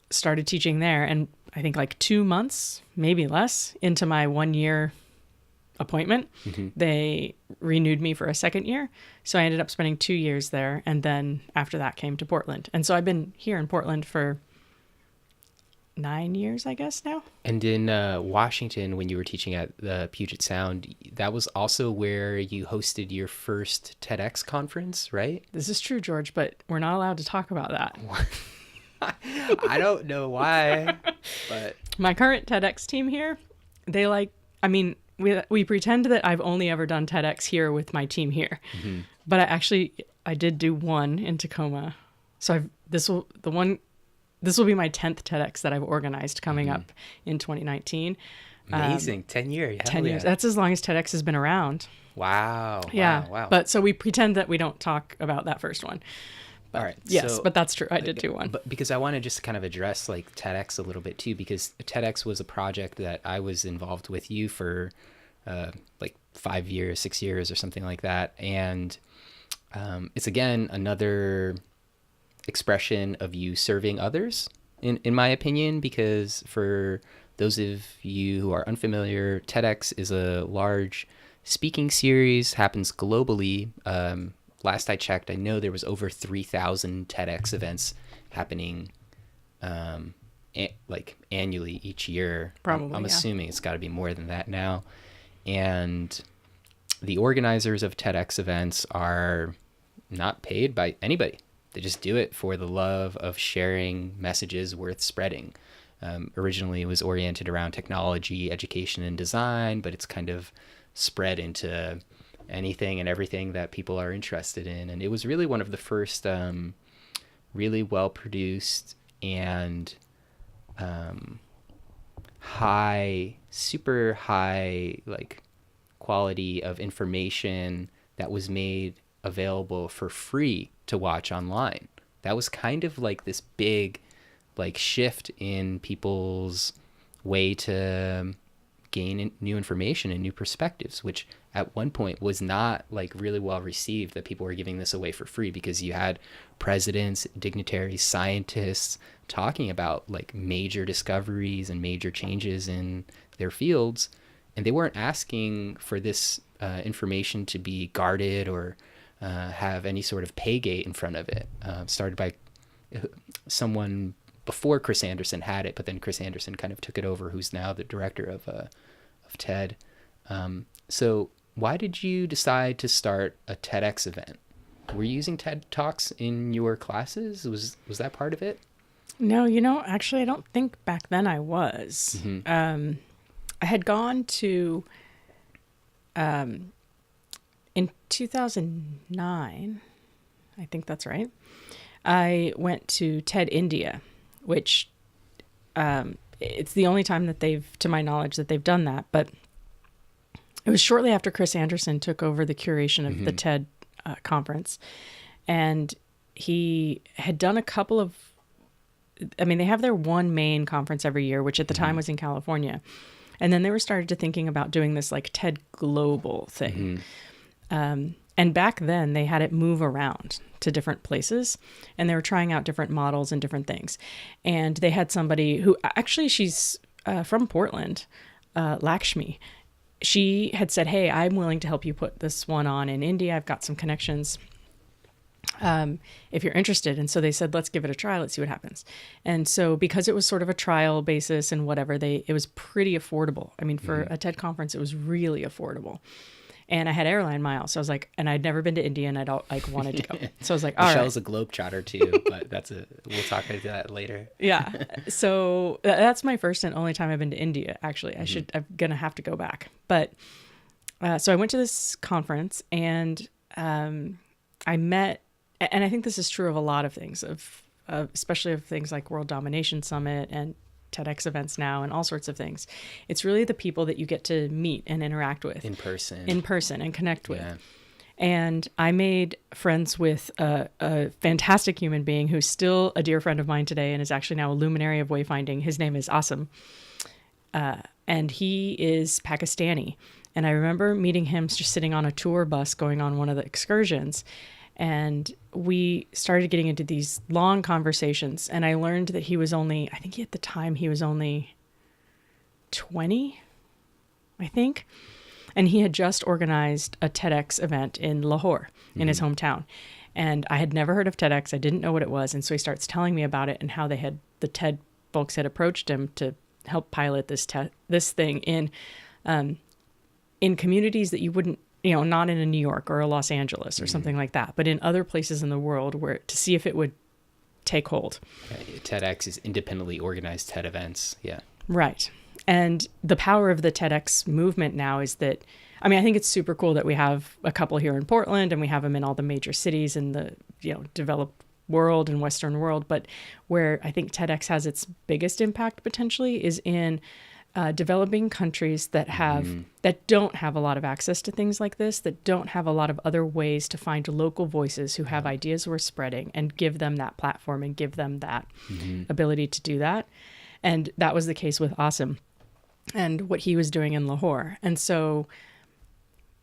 started teaching there. And I think like 2 months, maybe less, into my 1-year appointment, they renewed me for a second year. So I ended up spending 2 years there. And then after that came to Portland. And so I've been here in Portland for 9 years, I guess now. And in Washington, when you were teaching at the Puget Sound, that was also where you hosted your first TEDx conference, right? This is true, George, but we're not allowed to talk about that. I don't know why, but my current TEDx team here, we pretend that I've only ever done TEDx here with my team here, but I did do one in Tacoma. So this will be my 10th TEDx that I've organized coming up in 2019. Amazing. 10 years. 10 years. That's as long as TEDx has been around. Wow. Yeah. Wow. But so we pretend that we don't talk about that first one. But, all right. Yes, but that's true. I did do one. But because I want to just kind of address like TEDx a little bit too, because TEDx was a project that I was involved with you for like 5 years, 6 years or something like that. And it's again, another expression of you serving others, in my opinion, because for those of you who are unfamiliar, TEDx is a large speaking series, happens globally. Last I checked, I know there was over 3,000 TEDx events happening like annually each year. Probably, I'm assuming it's got to be more than that now. And the organizers of TEDx events are not paid by anybody. They just do it for the love of sharing messages worth spreading. Originally, it was oriented around technology, education, and design, but it's kind of spread into anything and everything that people are interested in. And it was really one of the first really well-produced and super high like quality of information that was made available for free to watch online. That was kind of like this big like shift in people's way to gain new information and new perspectives, which at one point was not like really well received, that people were giving this away for free, because you had presidents, dignitaries, scientists talking about like major discoveries and major changes in their fields, and they weren't asking for this information to be guarded or have any sort of pay gate in front of it. Started by someone before Chris Anderson had it, but then Chris Anderson kind of took it over, who's now the director of TED. So why did you decide to start a TEDx event? Were you using TED Talks in your classes? Was that part of it? No, actually, I don't think back then I was. I had gone to in 2009, I think that's right, I went to TED India, which it's the only time that to my knowledge, that they've done that. But it was shortly after Chris Anderson took over the curation of the TED conference. And he had done a couple of, they have their one main conference every year, which at the time was in California. And then they were started to thinking about doing this like TED Global thing. And back then they had it move around to different places, and they were trying out different models and different things. And they had somebody who actually, she's from Portland, Lakshmi. She had said, hey, I'm willing to help you put this one on in India. I've got some connections if you're interested. And so they said, let's give it a try. Let's see what happens. And so because it was sort of a trial basis and whatever, it was pretty affordable. I mean, for a TED conference, it was really affordable. And I had airline miles. So I was like, and I'd never been to India, and wanted to go. So I was like, all right. Michelle's a globetrotter too, but we'll talk about that later. Yeah. So that's my first and only time I've been to India, actually. I'm going to have to go back. But so I went to this conference, and I met, and I think this is true of a lot of things, especially of things like World Domination Summit and TEDx events now and all sorts of things. It's really the people that you get to meet and interact with in person and connect with. Yeah. And I made friends with a fantastic human being who's still a dear friend of mine today and is actually now a luminary of wayfinding. His name is Asim. And he is Pakistani. And I remember meeting him just sitting on a tour bus going on one of the excursions. And we started getting into these long conversations. And I learned that he was only, I think at the time he was only 20, I think. And he had just organized a TEDx event in Lahore, in his hometown. And I had never heard of TEDx. I didn't know what it was. And so he starts telling me about it and how the TED folks had approached him to help pilot this thing in communities that you wouldn't, not in a New York or a Los Angeles or something like that, but in other places in the world to see if it would take hold. TEDx is independently organized TED events. Yeah. Right. And the power of the TEDx movement now is that, I think it's super cool that we have a couple here in Portland and we have them in all the major cities in the, developed world and Western world. But where I think TEDx has its biggest impact potentially is in developing countries that don't have a lot of access to things like this, that don't have a lot of other ways to find local voices who have ideas worth spreading, and give them that platform and give them that ability to do that. And that was the case with Asim and what he was doing in Lahore. And so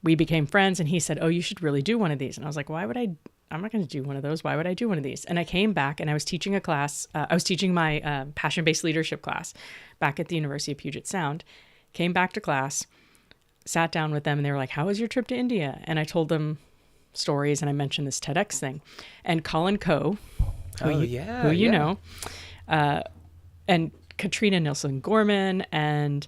we became friends, and he said, oh, you should really do one of these. And I was like, I'm not going to do one of those. Why would I do one of these? And I came back and I was teaching a class. I was teaching my passion-based leadership class back at the University of Puget Sound. Came back to class, sat down with them, and they were like, how was your trip to India? And I told them stories, and I mentioned this TEDx thing. And Colin Coe, who you know, and Katrina Nilsson Gorman, and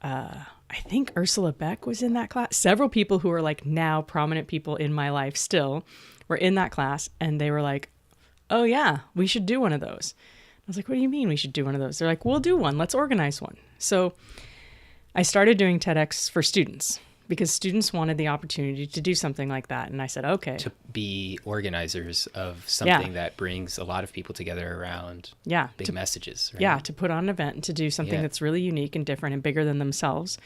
I think Ursula Beck was in that class. Several people who are like now prominent people in my life still were in that class, and they were like, oh yeah, we should do one of those. I was like, what do you mean we should do one of those? They're like, we'll do one. Let's organize one. So I started doing TEDx for students because students wanted the opportunity to do something like that. And I said, okay. To be organizers of something that brings a lot of people together around big messages. Right? Yeah, to put on an event and to do something that's really unique and different and bigger than themselves.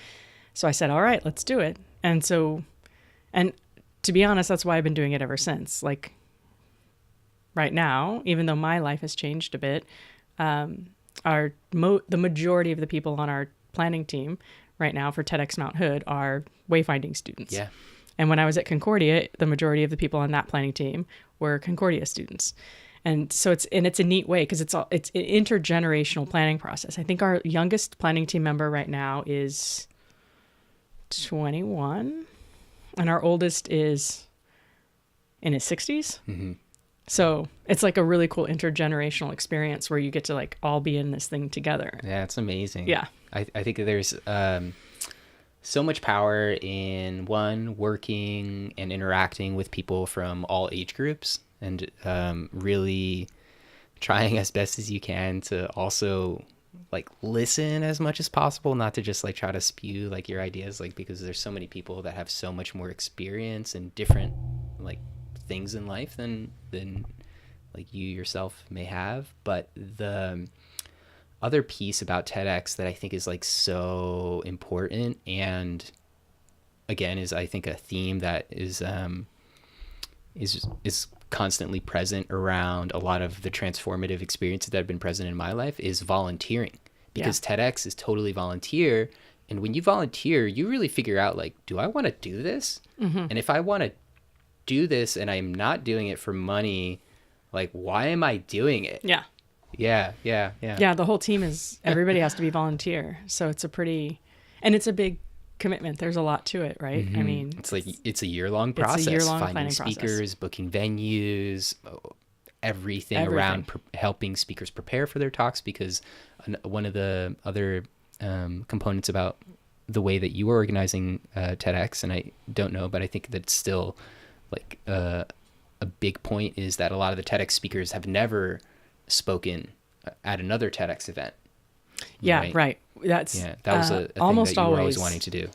So I said, all right, let's do it. And to be honest, that's why I've been doing it ever since. Like right now, even though my life has changed a bit, the majority of the people on our planning team right now for TEDxMtHood are wayfinding students. Yeah. And when I was at Concordia, the majority of the people on that planning team were Concordia students. And so it's a neat way because it's an intergenerational planning process. I think our youngest planning team member right now is 21, and our oldest is in his 60s. Mm-hmm. So it's like a really cool intergenerational experience where you get to like all be in this thing together. Yeah, it's amazing. Yeah. I think that there's so much power in working and interacting with people from all age groups, and really trying as best as you can to also like listen as much as possible, not to just like try to spew like your ideas, like because there's so many people that have so much more experience and different like things in life than like you yourself may have. But the other piece about TEDx that I think is like so important, and again is I think a theme that is constantly present around a lot of the transformative experiences that have been present in my life, is volunteering. Because TEDx is totally volunteer, and when you volunteer you really figure out like, do I want to do this? And if I want to do this and I'm not doing it for money, like why am I doing it? Yeah, the whole team is, everybody has to be volunteer, so it's a big commitment. There's a lot to it, right? I mean, it's a year-long process. It's a year-long finding planning speakers process. Booking venues, everything around helping speakers prepare for their talks. Because one of the other components about the way that you were organizing TEDx, and I don't know, but I think that it's still like a big point, is that a lot of the TEDx speakers have never spoken at another TEDx event. Yeah, right. That was a thing almost that you were always always wanting to do.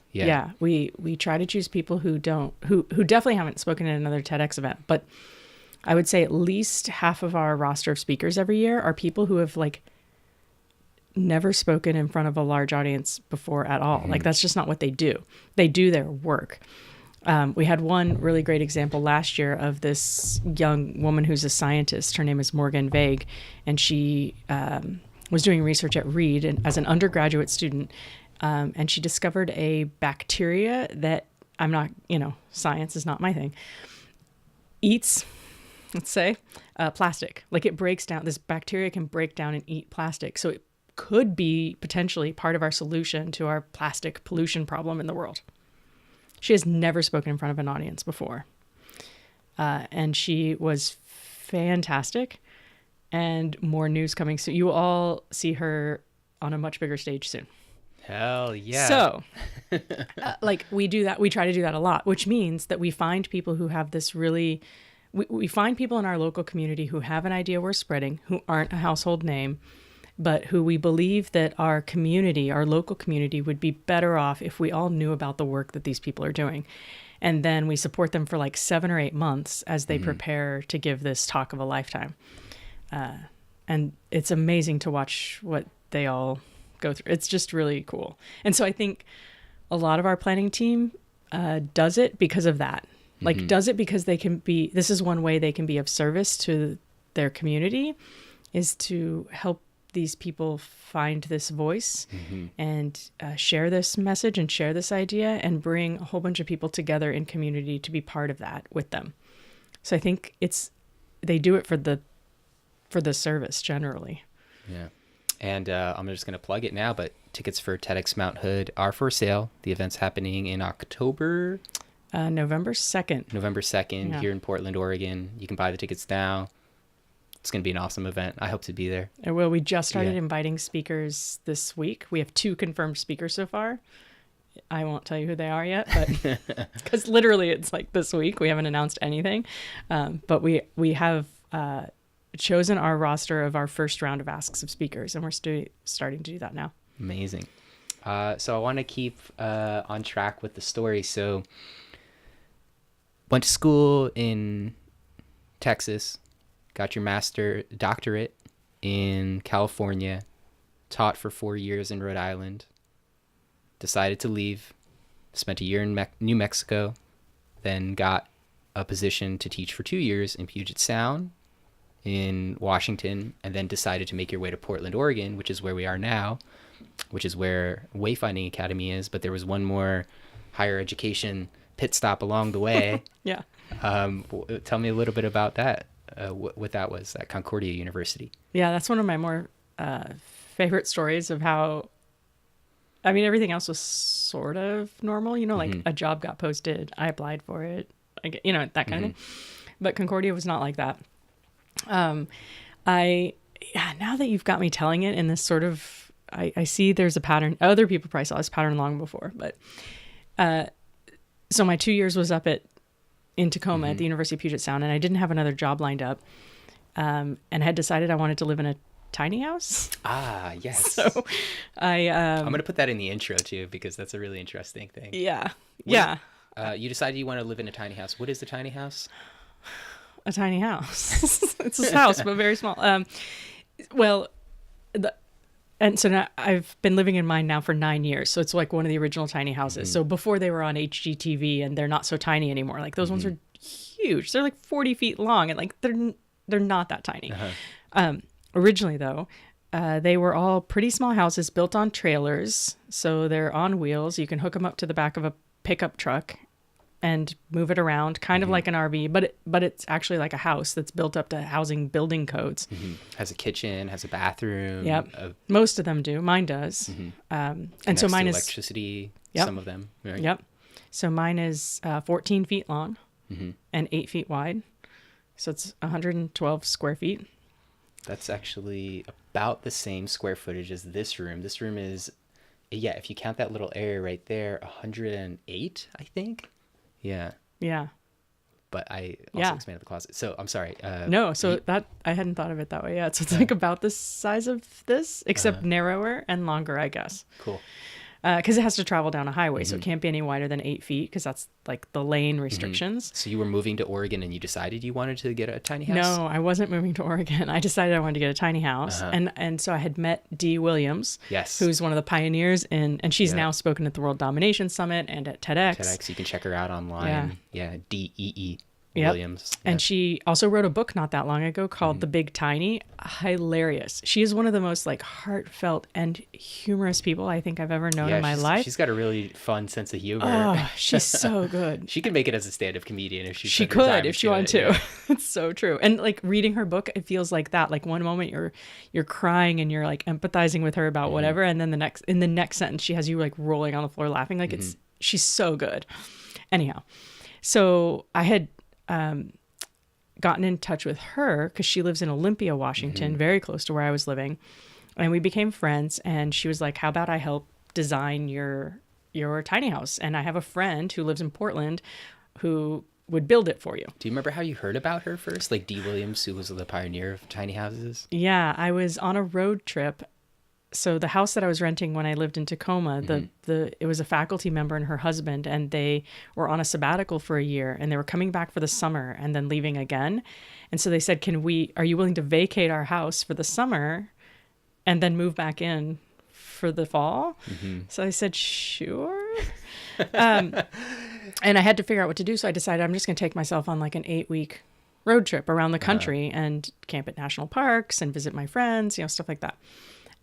We try to choose people who definitely haven't spoken at another TEDx event, but I would say at least half of our roster of speakers every year are people who have like never spoken in front of a large audience before at all. Like that's just not what they do. They do their work. We had one really great example last year of this young woman who's a scientist. Her name is Morgan Vague, and she was doing research at Reed and as an undergraduate student, and she discovered a bacteria that science is not my thing, eats, let's say, plastic. Like it breaks down, this bacteria can break down and eat plastic. So it could be potentially part of our solution to our plastic pollution problem in the world. She has never spoken in front of an audience before. And she was fantastic. And more news coming soon. You will all see her on a much bigger stage soon. Hell yeah. So, we do that. We try to do that a lot, which means that we find people who have this really... We find people in our local community who have an idea we're spreading, who aren't a household name, but who we believe that our community, our local community, would be better off if we all knew about the work that these people are doing. And then we support them for like 7 or 8 months as they prepare to give this talk of a lifetime. And it's amazing to watch what they all go through. It's just really cool. And so I think a lot of our planning team does it because of that. Like, does it because this is one way they can be of service to their community, is to help these people find this voice and share this message and share this idea and bring a whole bunch of people together in community to be part of that with them. So I think they do it for the service generally. Yeah. And I'm just going to plug it now, but tickets for TEDxMtHood are for sale. The event's happening in October. November 2nd. Here in Portland, Oregon. You can buy the tickets now. It's going to be an awesome event. I hope to be there. Well, we just started inviting speakers this week. We have 2 confirmed speakers so far. I won't tell you who they are yet, but because literally it's like this week. We haven't announced anything. But we have chosen our roster of our first round of asks of speakers, and we're starting to do that now. Amazing. So I want to keep on track with the story. So went to school in Texas, got your doctorate in California, taught for 4 years in Rhode Island, decided to leave, spent a year in New Mexico, then got a position to teach for 2 years in Puget Sound in Washington, and then decided to make your way to Portland, Oregon, which is where we are now, which is where Wayfinding Academy is. But there was one more higher education pit stop along the way. Yeah. Tell me a little bit about that, what that was at Concordia University. Yeah, that's one of my more favorite stories of how, I mean, everything else was sort of normal, like a job got posted, I applied for it, that kind of thing. But Concordia was not like that. Now that you've got me telling it in this sort of, I see there's a pattern. Other people probably saw this pattern long before, but so my 2 years was up in Tacoma at the University of Puget Sound, and I didn't have another job lined up, and had decided I wanted to live in a tiny house. Ah, yes. So I'm going to put that in the intro too, because that's a really interesting thing. Yeah. You decided you want to live in a tiny house. What is a tiny house? A tiny house. It's a house, but very small. And so now I've been living in mine now for 9 years. So it's like one of the original tiny houses. Mm-hmm. So before they were on HGTV, and they're not so tiny anymore. Like those ones are huge. They're like 40 feet long, and like they're not that tiny. Originally though, they were all pretty small houses built on trailers. So they're on wheels. You can hook them up to the back of a pickup truck and move it around, kind of like an RV, but it's actually like a house that's built up to housing building codes. Has a kitchen, has a bathroom. Yep. Most of them do. Mine does. And so mine is electricity. Yep. Some of them. Right? Yep. So mine is 14 feet long and 8 feet wide. So it's 112 square feet. That's actually about the same square footage as this room. This room is, if you count that little area right there, 108, I think. Yeah. But I also expanded the closet. So I'm sorry. That I hadn't thought of it that way yet. So it's like about the size of this, except narrower and longer, I guess. Cool. Because it has to travel down a highway, so it can't be any wider than 8 feet, because that's like the lane restrictions. So you were moving to Oregon, and you decided you wanted to get a tiny house? No, I wasn't moving to Oregon. I decided I wanted to get a tiny house, and so I had met Dee Williams, who's one of the pioneers and she's now spoken at the World Domination Summit and at TEDx. TEDx, you can check her out online. Yeah, Dee Williams. And she also wrote a book not that long ago called The Big Tiny. Hilarious. She is one of the most like heartfelt and humorous people I think I've ever known in my life. She's got a really fun sense of humor. Oh, she's so good. She could make it as a stand-up comedian if she could, if she wanted to. Yeah. It's so true. And like reading her book, it feels like that. Like one moment you're crying and you're like empathizing with her about whatever, and then in the next sentence she has you like rolling on the floor laughing. Like she's so good. Anyhow, so I had gotten in touch with her because she lives in Olympia, Washington, very close to where I was living. And we became friends, and she was like, how about I help design your tiny house? And I have a friend who lives in Portland who would build it for you. Do you remember how you heard about her first? Like Dee Williams, who was the pioneer of tiny houses? Yeah, I was on a road trip. So the house that I was renting when I lived in Tacoma, it was a faculty member and her husband, and they were on a sabbatical for a year, and they were coming back for the summer and then leaving again. And so they said, are you willing to vacate our house for the summer and then move back in for the fall? So I said, sure. And I had to figure out what to do. So I decided I'm just going to take myself on like an 8-week road trip around the country and camp at national parks and visit my friends, stuff like that.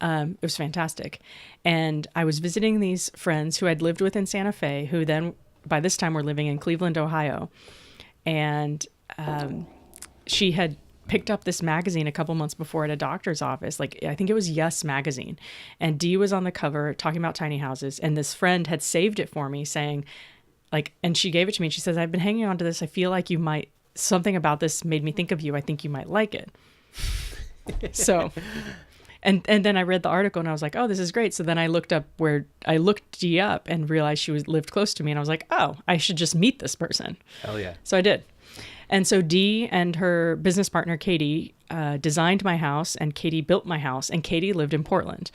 It was fantastic. And I was visiting these friends who I'd lived with in Santa Fe, who then by this time were living in Cleveland, Ohio. And she had picked up this magazine a couple months before at a doctor's office. Like, I think it was Yes magazine. And Dee was on the cover talking about tiny houses. And this friend had saved it for me saying, like, and she gave it to me. And she says, I've been hanging on to this. I feel like something about this made me think of you. I think you might like it. So... And then I read the article and I was like, oh, this is great. So then I looked Dee up and realized she lived close to me. And I was like, oh, I should just meet this person. Hell yeah. So I did. And so Dee and her business partner, Katie, designed my house, and Katie built my house, and Katie lived in Portland.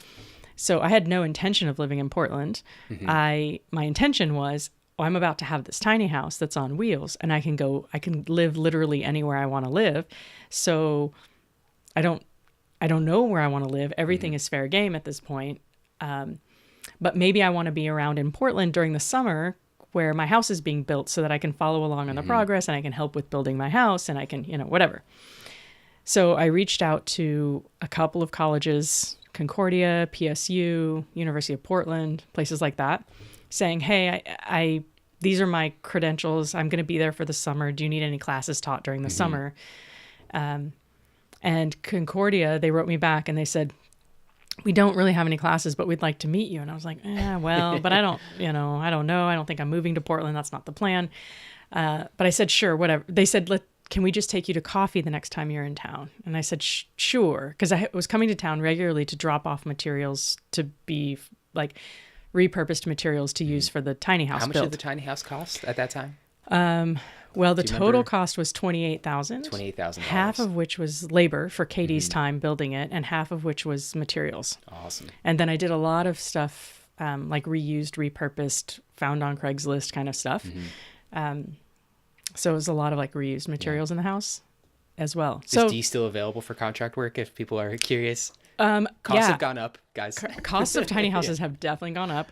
So I had no intention of living in Portland. My intention was, I'm about to have this tiny house that's on wheels, and I can live literally anywhere I want to live. So I don't know where I want to live. Everything is fair game at this point. But maybe I want to be around in Portland during the summer where my house is being built so that I can follow along on the progress, and I can help with building my house, and I can, whatever. So I reached out to a couple of colleges, Concordia, PSU, University of Portland, places like that, saying, hey, these are my credentials. I'm going to be there for the summer. Do you need any classes taught during the summer? And Concordia, they wrote me back and they said, we don't really have any classes, but we'd like to meet you. And I was like, but I don't know. I don't think I'm moving to Portland. That's not the plan. But I said, sure, whatever. They said, can we just take you to coffee the next time you're in town? And I said, sure. Because I was coming to town regularly to drop off materials to be like repurposed materials to use for the tiny house build. How much did the tiny house cost at that time? Well, the Do you total remember? cost was $28,000. $28,000. Half of which was labor for Katie's time building it, and half of which was materials. Awesome. And then I did a lot of stuff like reused, repurposed, found on Craigslist kind of stuff. So it was a lot of like reused materials in the house as well. Is Dee still available for contract work if people are curious? Costs have gone up, guys. Costs of tiny houses have definitely gone up.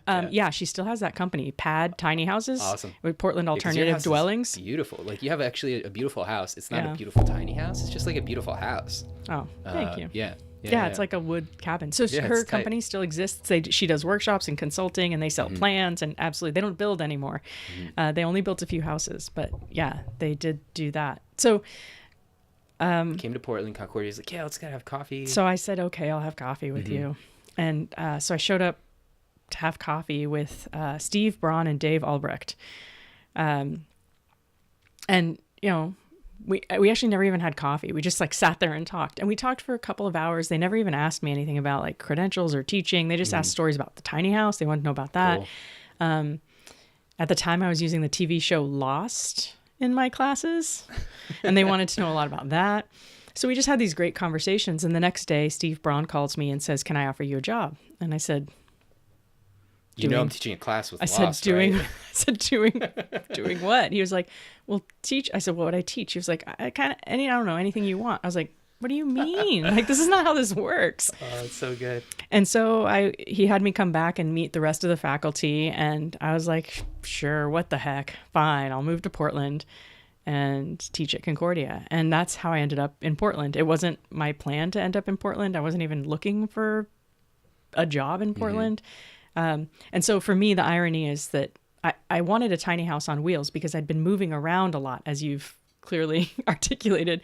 She still has that company, Pad Tiny Houses. Awesome. With Portland Yeah, 'cause your Alternative house is Dwellings. Beautiful. Like, you have actually a beautiful house. It's not Yeah. a beautiful tiny house. It's just like a beautiful house. Oh, thank you. Yeah. Yeah, it's like a wood cabin. So Yeah, her it's tight. company still exists. She does workshops and consulting, and they sell plans, and absolutely, they don't build anymore. They only built a few houses, but yeah, they did do that. So Came to Portland. Concordia's like, yeah, let's go have coffee. So I said, okay, I'll have coffee with you. And so I showed up to have coffee with Steve Braun and Dave Albrecht. And, you know, we actually never even had coffee. We just like sat there and talked. And we talked for a couple of hours. They never even asked me anything about like credentials or teaching. They just asked stories about the tiny house. They wanted to know about that. Cool. At the time, I was using the TV show Lost in my classes, and they wanted to know a lot about that. So we just had these great conversations. And the next day, Steve Braun calls me and says, "Can I offer you a job?" And I said, You know I'm teaching a class with I Lost, said, doing, right? I said, doing what? He was like, well, teach. I said, what would I teach? He was like, I don't know, anything you want. I was like, what do you mean? Like, this is not how this works. Oh, it's so good. And so he had me come back and meet the rest of the faculty. And I was like, sure, what the heck? Fine, I'll move to Portland and teach at Concordia. And that's how I ended up in Portland. It wasn't my plan to end up in Portland. I wasn't even looking for a job in Portland. And so for me, the irony is that I wanted a tiny house on wheels because I'd been moving around a lot, as you've clearly articulated.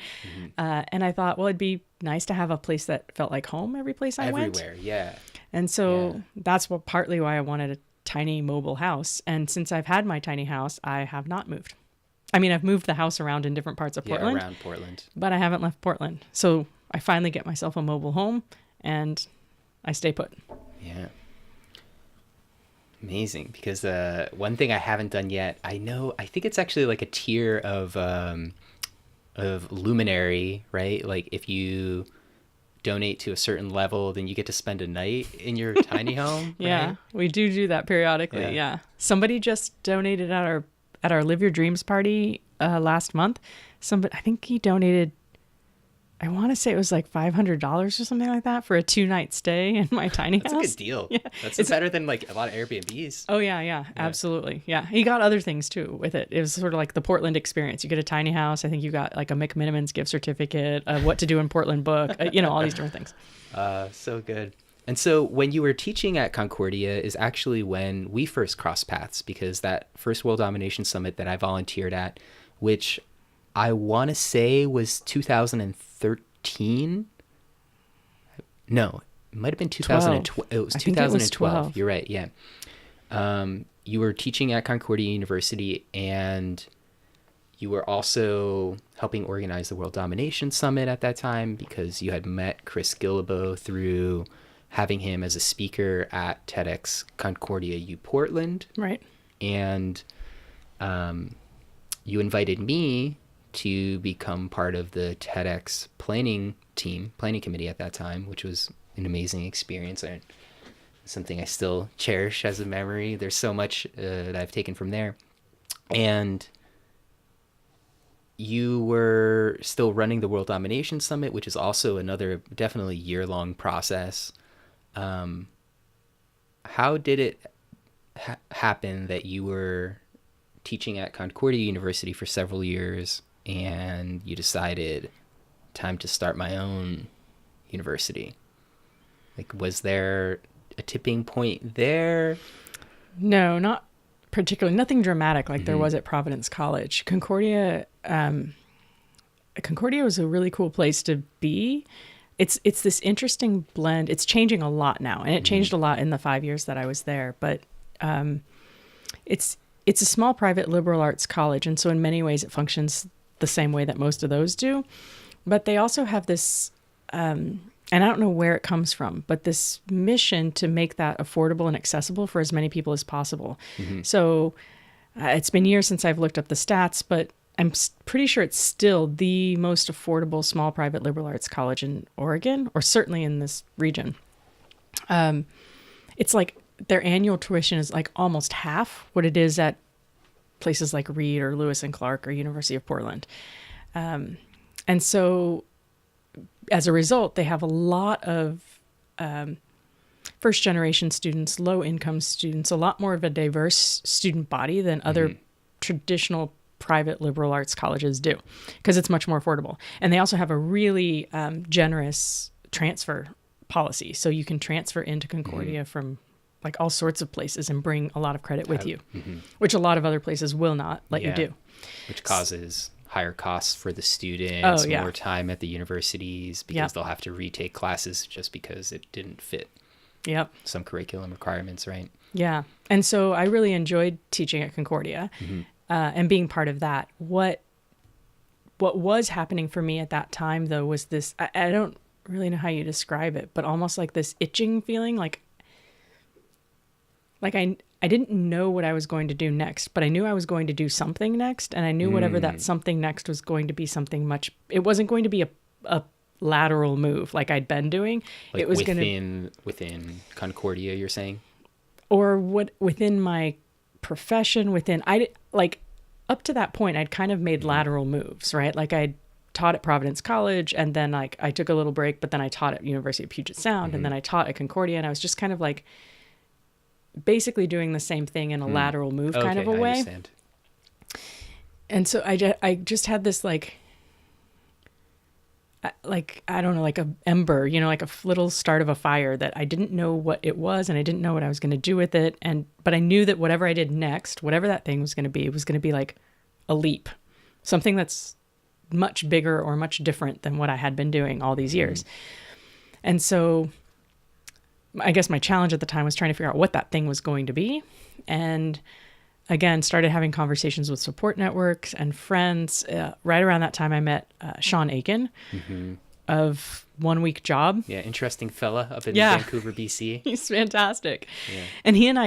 And I thought, well, it'd be nice to have a place that felt like home every place I went. Everywhere, yeah. And so that's partly why I wanted a tiny mobile house. And since I've had my tiny house, I have not moved. I mean, I've moved the house around in different parts of Portland. Yeah, around Portland. But I haven't left Portland. So I finally get myself a mobile home and I stay put. Yeah. Amazing, because one thing I haven't done yet, I think it's actually like a tier of luminary, right? Like if you donate to a certain level, then you get to spend a night in your tiny home. Yeah, right? we do that periodically. Yeah. Somebody just donated at our Live Your Dreams party last month. I think he donated, I want to say it was like $500 or something like that for a 2-night stay in my tiny house. That's a good deal. Yeah. That's better than like a lot of Airbnbs. Oh yeah, absolutely. Yeah. He got other things too with it. It was sort of like the Portland experience. You get a tiny house. I think you got like a McMiniman's gift certificate, a What to Do in Portland book, all these different things. So good. And so when you were teaching at Concordia is actually when we first crossed paths, because that first World Domination Summit that I volunteered at, which I want to say was 2013. No, it might have been 2012. It was 2012. You're right. Yeah. You were teaching at Concordia University, and you were also helping organize the World Domination Summit at that time because you had met Chris Guillebeau through having him as a speaker at TEDx Concordia U Portland. Right. And you invited me to become part of the TEDx planning committee at that time, which was an amazing experience and something I still cherish as a memory. There's so much that I've taken from there. And you were still running the World Domination Summit, which is also another definitely year-long process. How did it happen that you were teaching at Concordia University for several years and you decided time to start my own university? Like, was there a tipping point there? No, not particularly. Nothing dramatic like there was at Providence College. Concordia was a really cool place to be. It's this interesting blend. It's changing a lot now, and it changed a lot in the 5 years that I was there. But it's a small private liberal arts college, and so in many ways it functions the same way that most of those do. But they also have this, and I don't know where it comes from, but this mission to make that affordable and accessible for as many people as possible. So it's been years since I've looked up the stats, but I'm pretty sure it's still the most affordable small private liberal arts college in Oregon, or certainly in this region. It's like their annual tuition is like almost half what it is at places like Reed or Lewis and Clark or University of Portland. And so as a result, they have a lot of first generation students, low income students, a lot more of a diverse student body than other traditional private liberal arts colleges do, because it's much more affordable. And they also have a really generous transfer policy. So you can transfer into Concordia from like all sorts of places and bring a lot of credit with you, which a lot of other places will not let you do. Which causes higher costs for the students, Oh, yeah. more time at the universities, because they'll have to retake classes just because it didn't fit Yep. some curriculum requirements, right? Yeah. And so I really enjoyed teaching at Concordia and being part of that. What was happening for me at that time, though, was this, I don't really know how you describe it, but almost like this itching feeling, like I didn't know what I was going to do next, but I knew I was going to do something next. And I knew whatever that something next was going to be something it wasn't going to be a lateral move like I'd been doing. Like it was within Concordia, you're saying? Or what within my profession, up to that point, I'd kind of made lateral moves, right? Like I'd taught at Providence College, and then like I took a little break, but then I taught at University of Puget Sound, and then I taught at Concordia, and I was just kind of like basically doing the same thing in a lateral move kind of a way. I understand. And so I just had this like I don't know, like a ember, like a little start of a fire that I didn't know what it was, and I didn't know what I was going to do with it. But I knew that whatever I did next, whatever that thing was going to be, it was going to be like a leap, something that's much bigger or much different than what I had been doing all these years. And so I guess my challenge at the time was trying to figure out what that thing was going to be. And again, started having conversations with support networks and friends. Right around that time, I met Sean Aiken of 1 Week Job. Yeah, interesting fella up in Vancouver, BC. He's fantastic. Yeah. And he and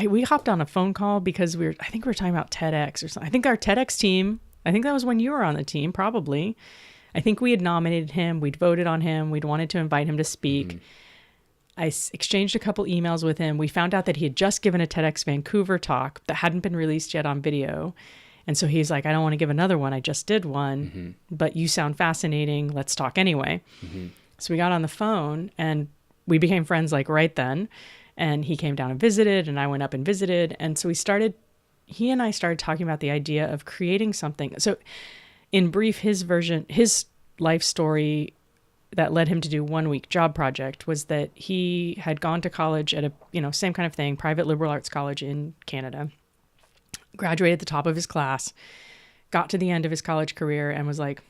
we hopped on a phone call because I think we were talking about TEDx or something. I think our TEDx team, I think that was when you were on the team, probably. I think we had nominated him. We'd voted on him. We'd wanted to invite him to speak. I exchanged a couple emails with him. We found out that he had just given a TEDx Vancouver talk that hadn't been released yet on video. And so he's like, I don't want to give another one. I just did one, but you sound fascinating. Let's talk anyway. So we got on the phone and we became friends like right then. And he came down and visited, and I went up and visited. And so he and I started talking about the idea of creating something. So in brief, his life story that led him to do 1 Week Job project was that he had gone to college at a, same kind of thing, private liberal arts college in Canada, graduated at the top of his class, got to the end of his college career and was like,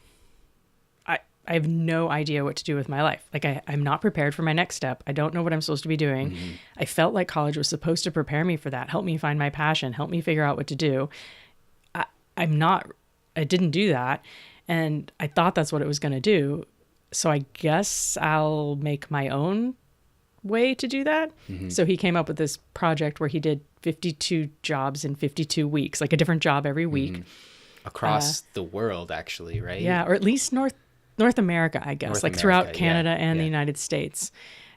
I have no idea what to do with my life. Like I'm not prepared for my next step. I don't know what I'm supposed to be doing. I felt like college was supposed to prepare me for that, help me find my passion, help me figure out what to do. I didn't do that. And I thought that's what it was going to do. So I guess I'll make my own way to do that. So he came up with this project where he did 52 jobs in 52 weeks, like a different job every week. Across the world, actually, right? Yeah, or at least North America, I guess, throughout Canada and the United States.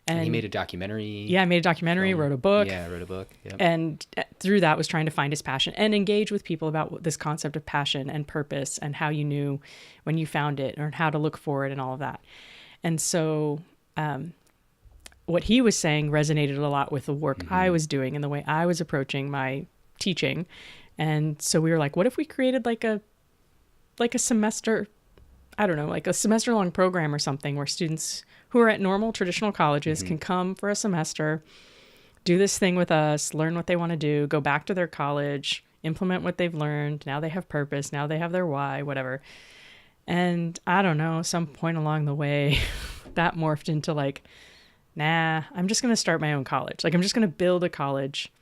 And he made a documentary. Yeah, I made a documentary, wrote a book. Yeah, wrote a book. Yep. And through that was trying to find his passion and engage with people about this concept of passion and purpose and how you knew when you found it or how to look for it and all of that. And so what he was saying resonated a lot with the work I was doing and the way I was approaching my teaching. And so we were like, what if we created like a semester, I don't know, like a semester long program or something where students who are at normal traditional colleges can come for a semester, do this thing with us, learn what they want to do, go back to their college, implement what they've learned. Now they have purpose. Now they have their why, whatever. And I don't know, some point along the way that morphed into like, nah, I'm just going to start my own college. Like I'm just going to build a college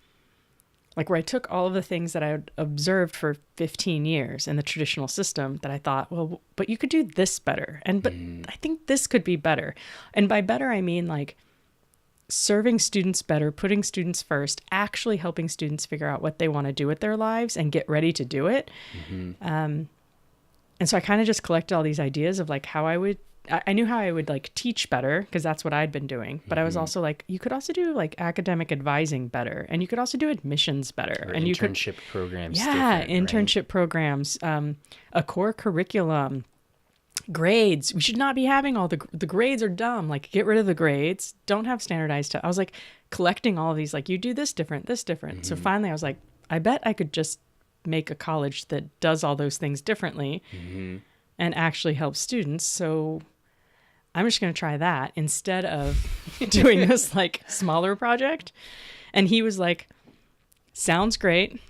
like where I took all of the things that I had observed for 15 years in the traditional system that I thought, well, but you could do this better. But I think this could be better. And by better, I mean like serving students better, putting students first, actually helping students figure out what they want to do with their lives and get ready to do it. And so I kind of just collected all these ideas of like how I knew how I would like teach better because that's what I'd been doing. But I was also like, you could also do like academic advising better, and you could also do admissions better, Or and internship programs. yeah, different, internship right? programs, a core curriculum, grades. We should not be having all the grades are dumb. Like get rid of the grades. Don't have standardized I was like collecting all of these. Like you do this different, this different. So finally, I was like, I bet I could just make a college that does all those things differently and actually help students. So I'm just going to try that instead of doing this like smaller project. And he was like, sounds great.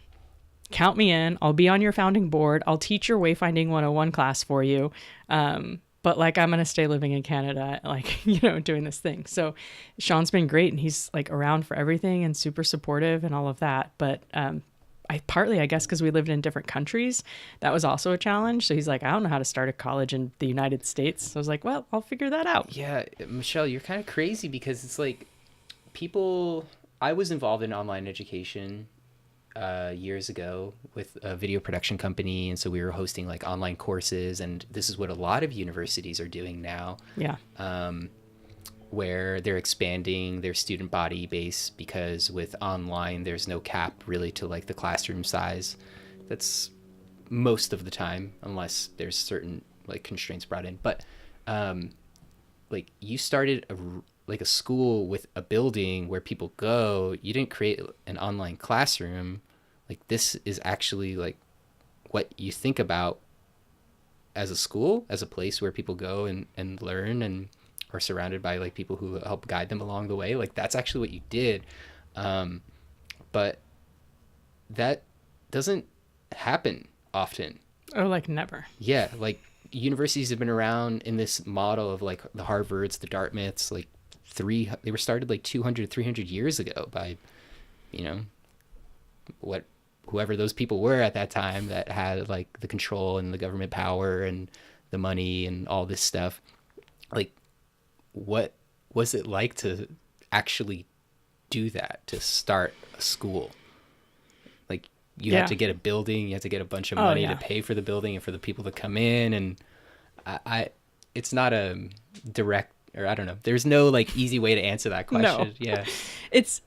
Count me in. I'll be on your founding board. I'll teach your Wayfinding 101 class for you. But like, I'm going to stay living in Canada, like, you know, doing this thing. So Sean's been great, and he's like around for everything and super supportive and all of that. But, I guess, because we lived in different countries, that was also a challenge. So he's like, I don't know how to start a college in the United States. So I was like, well, I'll figure that out. Yeah, Michelle, you're kind of crazy because it's like I was involved in online education years ago with a video production company. And so we were hosting like online courses. And this is what a lot of universities are doing now. Yeah. Where they're expanding their student body base because with online, there's no cap really to like the classroom size. That's most of the time, unless there's certain like constraints brought in. But like you started a school with a building where people go. You didn't create an online classroom. Like this is actually like what you think about as a school, as a place where people go and learn and are surrounded by like people who help guide them along the way. Like that's actually what you did. But that doesn't happen often. Oh, like never. Yeah. Like universities have been around in this model of like the Harvards, the Dartmouths, like they were started like 200, 300 years ago by, you know, whoever those people were at that time that had like the control and the government power and the money and all this stuff. Like, what was it like to actually do that, to start a school? Like you had to get a building, you had to get a bunch of money to pay for the building and for the people to come in. And it's not a direct, or I don't know. There's no like easy way to answer that question. No. Yeah. It's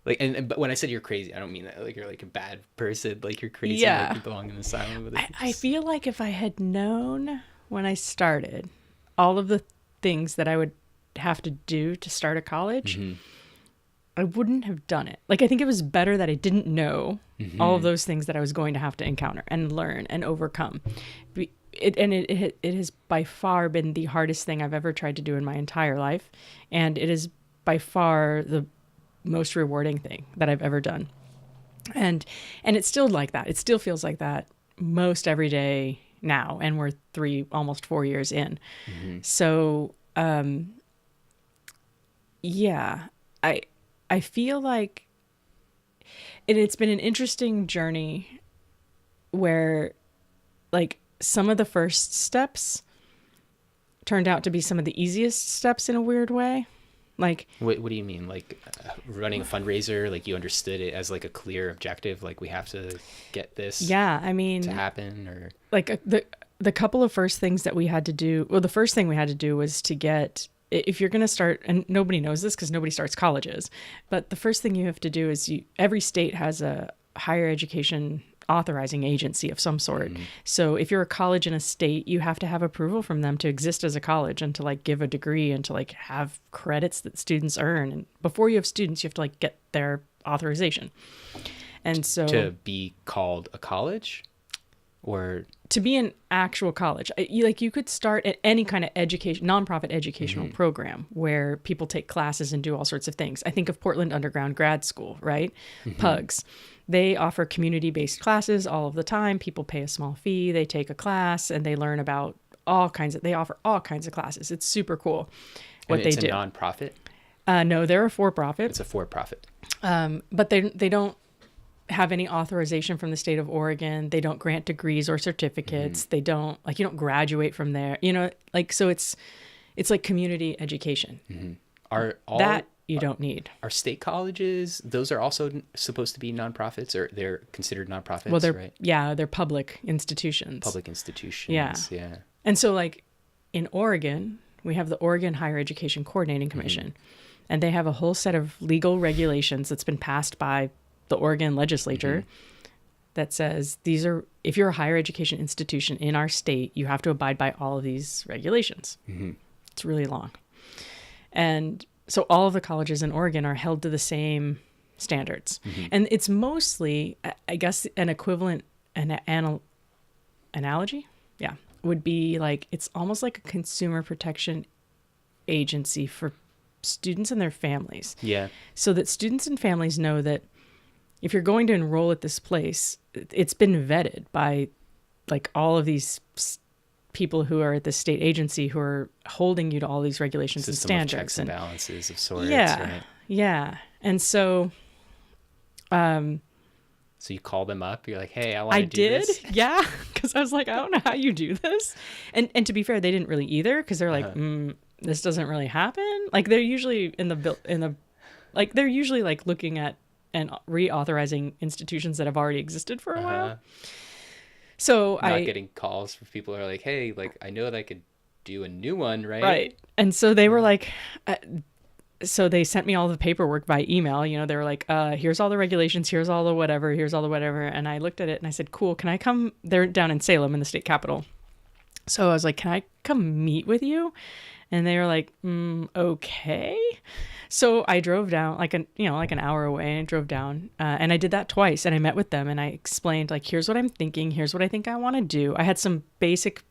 like, but when I said you're crazy, I don't mean that like you're like a bad person, like you're crazy, Yeah. like you belong in the asylum. But I feel like if I had known when I started all of the things that I would have to do to start a college, I wouldn't have done it. Like, I think it was better that I didn't know all of those things that I was going to have to encounter and learn and overcome. It has by far been the hardest thing I've ever tried to do in my entire life. And it is by far the most rewarding thing that I've ever done. And it's still like that. It still feels like that most every day now. And we're almost 4 years in. So, yeah, I feel like it's been an interesting journey where like some of the first steps turned out to be some of the easiest steps in a weird way. Like, what do you mean? Like running a fundraiser, like you understood it as like a clear objective, like we have to get this to happen, or like the couple of first things that we had to do. Well, the first thing we had to do was to get, if you're going to start, and nobody knows this because nobody starts colleges, but the first thing you have to do is every state has a higher education authorizing agency of some sort. So if you're a college in a state, you have to have approval from them to exist as a college and to like give a degree and to like have credits that students earn. And before you have students, you have to like get their authorization. And so to be called a college, or to be an actual college, you could start at any kind of nonprofit educational program where people take classes and do all sorts of things. I think of Portland Underground Grad School, right? PUGs. They offer community-based classes all of the time. People pay a small fee. They take a class and they learn about they offer all kinds of classes. It's super cool what they do. It's a nonprofit? No, they're a for-profit. It's a for-profit. But they don't have any authorization from the state of Oregon. They don't grant degrees or certificates. They don't, like, you don't graduate from there, you know, like, so it's like community education. Are all that you don't need. Are state colleges, those are also supposed to be nonprofits, or they're considered nonprofits, Well, right? they're public institutions. Public institutions, yeah. And so like in Oregon, we have the Oregon Higher Education Coordinating Commission, and they have a whole set of legal regulations that's been passed by the Oregon legislature that says if you're a higher education institution in our state, you have to abide by all of these regulations. It's really long. And so all of the colleges in Oregon are held to the same standards. And it's mostly, I guess, an equivalent, analogy? Yeah. Would be like, it's almost like a consumer protection agency for students and their families. Yeah. So that students and families know that if you're going to enroll at this place, it's been vetted by like all of these people who are at the state agency who are holding you to all these regulations and standards. Of checks and balances of sorts. Yeah. Right? Yeah. And so, so you call them up, you're like, hey, I want to do this. I did. Yeah. Cause I was like, I don't know how you do this. And to be fair, they didn't really either. Cause they're like, this doesn't really happen. Like they're usually they're usually like looking at and reauthorizing institutions that have already existed for a while. So not getting calls from people who are like, hey, like I know that I could do a new one, right? Right. And so they were like, so they sent me all the paperwork by email. You know, they were like, here's all the regulations, here's all the whatever. And I looked at it and I said, cool, can I come? They're down in Salem in the state capital. So I was like, can I come meet with you? And they were like, okay. So I drove down like an hour away, and I drove down and I did that twice, and I met with them and I explained like, here's what I'm thinking. Here's what I think I want to do. I had some basic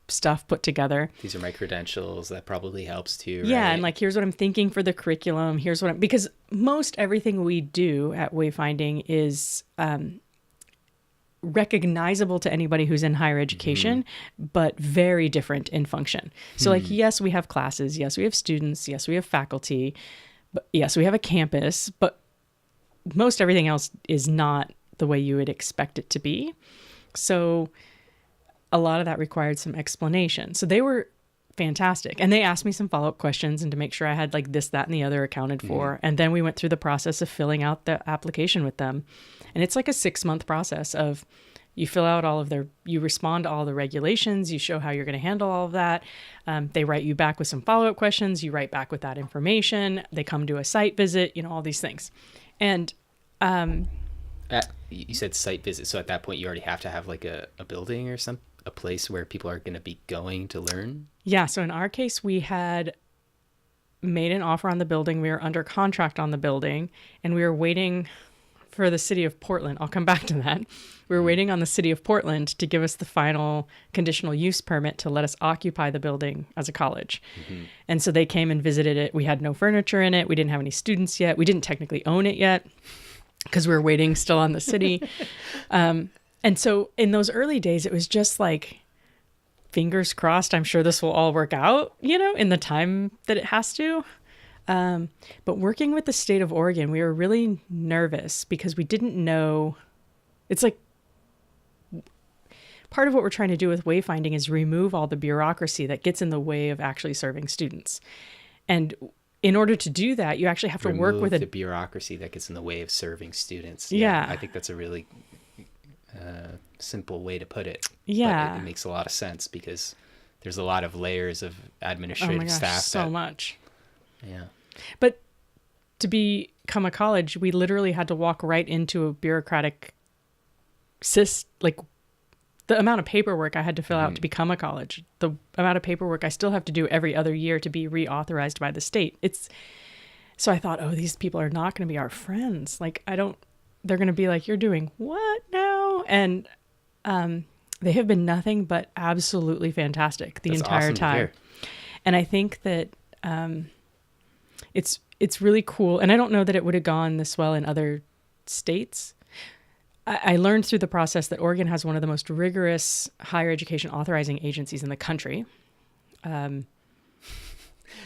stuff put together. These are my credentials. That probably helps too. Yeah. Right? And like, here's what I'm thinking for the curriculum. Here's what because most everything we do at Wayfinding is, recognizable to anybody who's in higher education, but very different in function. So like, yes, we have classes. Yes, we have students. Yes, we have faculty. But yes, we have a campus, but most everything else is not the way you would expect it to be. So a lot of that required some explanation. So they were fantastic. And they asked me some follow-up questions and to make sure I had like this, that, and the other accounted for. And then we went through the process of filling out the application with them. And it's like a 6-month process of you fill out you respond to all the regulations, you show how you're going to handle all of that. They write you back with some follow-up questions. You write back with that information. They come to a site visit, all these things. And you said site visit. So at that point, you already have to have like a building or a place where people are going to be going to learn? Yeah. So in our case, we had made an offer on the building. We were under contract on the building, and we were waiting for the city of Portland. I'll come back to that. We were waiting on the city of Portland to give us the final conditional use permit to let us occupy the building as a college. And so they came and visited it. We had no furniture in it. We didn't have any students yet. We didn't technically own it yet because we were waiting still on the city. And so in those early days, it was just like, fingers crossed, I'm sure this will all work out, in the time that it has to. But working with the state of Oregon, we were really nervous because we didn't know. It's like part of what we're trying to do with Wayfinding is remove all the bureaucracy that gets in the way of actually serving students. And in order to do that, you actually have to work with the bureaucracy that gets in the way of serving students. Yeah. I think that's a really simple way to put it. Yeah. But it makes a lot of sense because there's a lot of layers of administrative staff. So much. Yeah. But to become a college, we literally had to walk right into a bureaucratic like the amount of paperwork I had to fill out to become a college, the amount of paperwork I still have to do every other year to be reauthorized by the state. So I thought, these people are not going to be our friends. Like, they're going to be like, you're doing what now? And they have been nothing but absolutely fantastic the entire time. And I think that it's really cool. And I don't know that it would have gone this well in other states. I learned through the process that Oregon has one of the most rigorous higher education authorizing agencies in the country.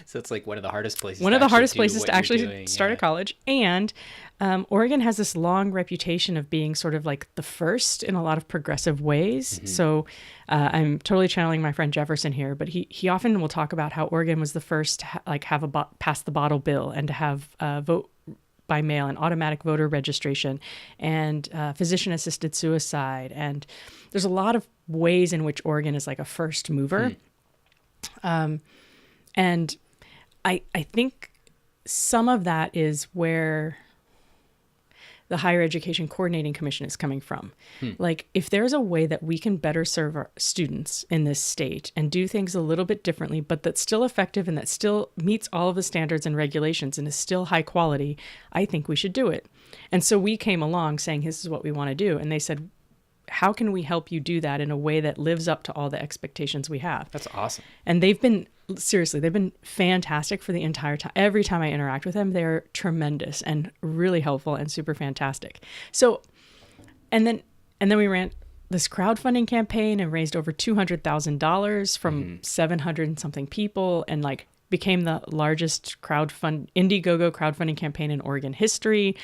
So it's like one of the hardest places. One of the hardest places to actually doing, start a college. And Oregon has this long reputation of being sort of like the first in a lot of progressive ways. So I'm totally channeling my friend Jefferson here, but he often will talk about how Oregon was the first to have a pass the bottle bill and to have vote by mail and automatic voter registration and physician assisted suicide. And there's a lot of ways in which Oregon is like a first mover. And I think some of that is where the Higher Education Coordinating Commission is coming from. Like, if there's a way that we can better serve our students in this state and do things a little bit differently, but that's still effective and that still meets all of the standards and regulations and is still high quality, I think we should do it. And so we came along saying, this is what we want to do. And they said, how can we help you do that in a way that lives up to all the expectations we have? That's awesome. And they've been fantastic for the entire time. Every time I interact with them, they're tremendous and really helpful and super fantastic. So, and then we ran this crowdfunding campaign and raised over $200,000 from 700 and something people, and like became the largest Indiegogo crowdfunding campaign in Oregon history.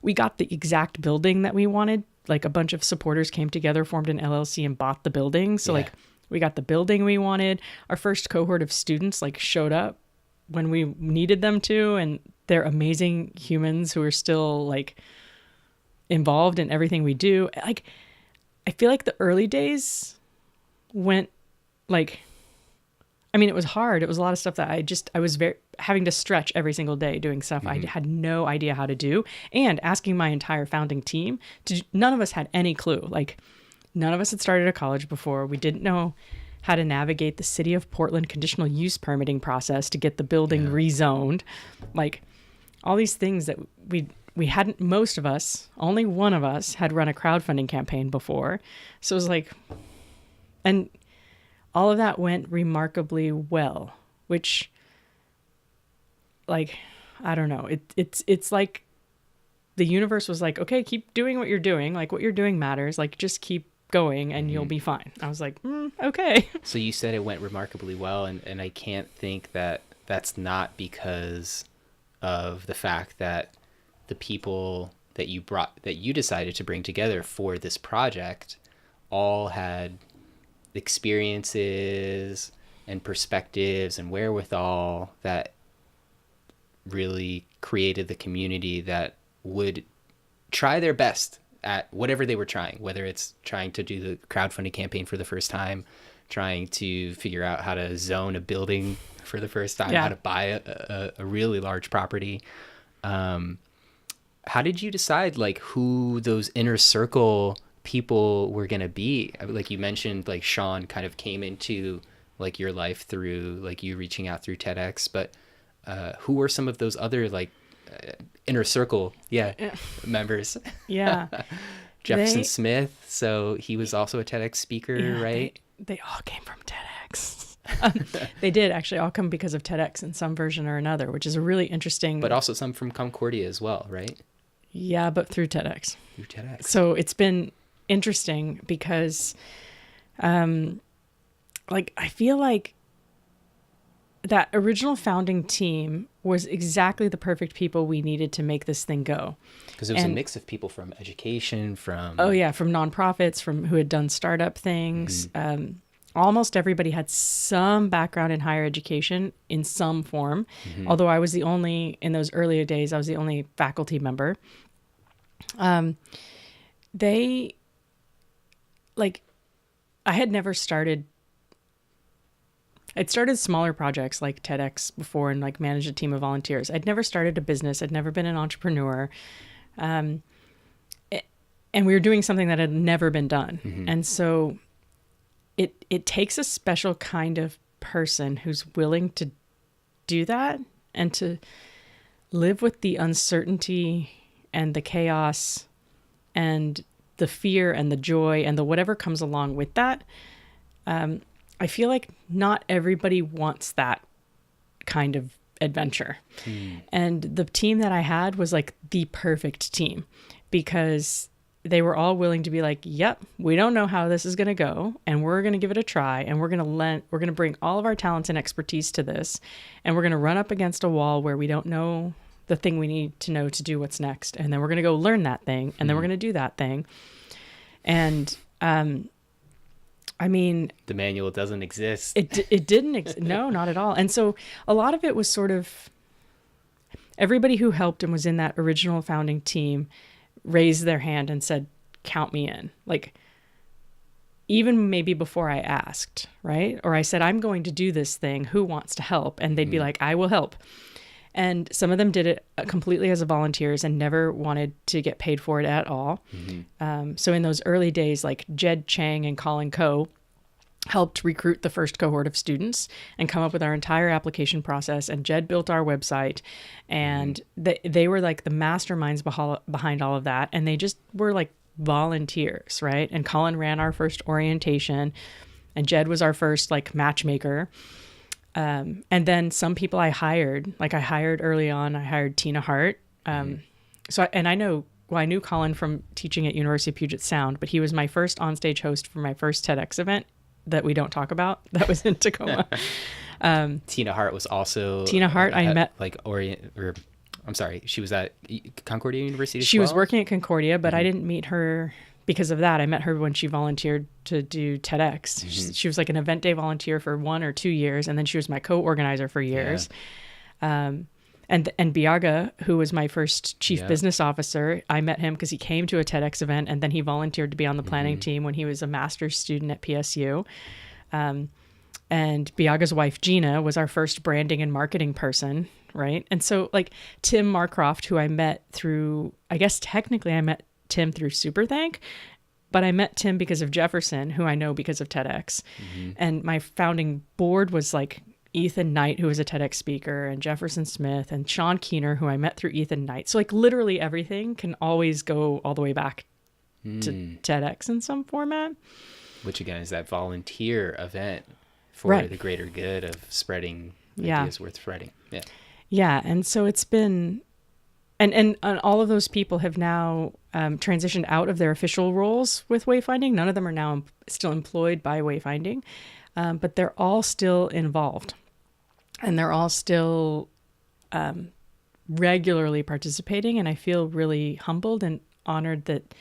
We got the exact building that we wanted. Like, a bunch of supporters came together, formed an LLC, and bought the building. So like, we got the building we wanted. Our first cohort of students like showed up when we needed them to, and they're amazing humans who are still like involved in everything we do. Like, I feel like the early days went like, I mean, it was hard. It was a lot of stuff that I was having to stretch every single day doing stuff I had no idea how to do, and asking my entire founding team none of us had any clue. Like, none of us had started a college before. We didn't know how to navigate the city of Portland conditional use permitting process to get the building rezoned. Like, all these things that we hadn't, most of us, only one of us had run a crowdfunding campaign before. So it was like, and all of that went remarkably well, which, like, I don't know. It's like the universe was like, okay, keep doing what you're doing. Like, what you're doing matters. Like, just keep going and you'll be fine. I was like, okay. So you said it went remarkably well, and I can't think that that's not because of the fact that the people that you decided to bring together for this project all had experiences and perspectives and wherewithal that really created the community that would try their best at whatever they were trying, whether it's trying to do the crowdfunding campaign for the first time, trying to figure out how to zone a building for the first time, how to buy a really large property. How did you decide like who those inner circle people were going to be? Like you mentioned, like Sean kind of came into like your life through like you reaching out through TEDx, but who were some of those other like inner circle members? Jefferson Smith, so he was also a TEDx speaker, right? They all came from TEDx. They did actually all come because of TEDx in some version or another, which is a really interesting. But also some from Concordia as well, right? Yeah, but through TEDx. Through TEDx. So it's been interesting because, like, I feel like that original founding team was exactly the perfect people we needed to make this thing go. Because it was a mix of people from education, from... Oh, yeah, from nonprofits, from who had done startup things. Almost everybody had some background in higher education in some form. Although I was the only, in those earlier days, I was the only faculty member. They, like, I had never started... I'd started smaller projects like TEDx before and like managed a team of volunteers. I'd never started a business. I'd never been an entrepreneur. And we were doing something that had never been done. And so it takes a special kind of person who's willing to do that and to live with the uncertainty and the chaos and the fear and the joy and the whatever comes along with that. I feel like not everybody wants that kind of adventure. And the team that I had was like the perfect team because they were all willing to be like, yep, we don't know how this is going to go, and we're going to give it a try, and we're going to bring all of our talents and expertise to this, and we're going to run up against a wall where we don't know the thing we need to know to do what's next, and then we're going to go learn that thing, and then we're going to do that thing. And I mean, the manual doesn't exist. It didn't no, not at all. And so a lot of it was sort of everybody who helped and was in that original founding team raised their hand and said, count me in. Like, even maybe before I asked, right? Or I said, I'm going to do this thing. Who wants to help? And they'd be like, I will help. And some of them did it completely as volunteers and never wanted to get paid for it at all. So in those early days, like Jed Chang and Colin Coe helped recruit the first cohort of students and come up with our entire application process. And Jed built our website, and they were like the masterminds behind all of that. And they just were like volunteers, right? And Colin ran our first orientation, and Jed was our first like matchmaker. And then some people I hired early on. I hired Tina Hart. I knew Colin from teaching at University of Puget Sound, but he was my first onstage host for my first TEDx event that we don't talk about. That was in Tacoma. Tina Hart was also I met she was at Concordia University. She was working at Concordia, but I didn't meet her because of that. I met her when she volunteered to do TEDx. She was like an event day volunteer for 1 or 2 years, and then she was my co-organizer for years. And Biaga, who was my first chief business officer, I met him because he came to a TEDx event, and then he volunteered to be on the planning team when he was a master's student at PSU. And Biaga's wife, Gina, was our first branding and marketing person, right? And so like Tim Marcroft, who I met through, I guess technically I met Tim through SuperThank, but I met Tim because of Jefferson, who I know because of TEDx. And my founding board was like Ethan Knight, who was a TEDx speaker, and Jefferson Smith, and Sean Keener, who I met through Ethan Knight. So like literally everything can always go all the way back to TEDx in some format. Which again is that volunteer event for the greater good of spreading ideas worth spreading. Yeah. And so it's been, and all of those people have now transitioned out of their official roles with Wayfinding. None of them are now still employed by Wayfinding, but they're all still involved. And they're all still regularly participating. And I feel really humbled and honored that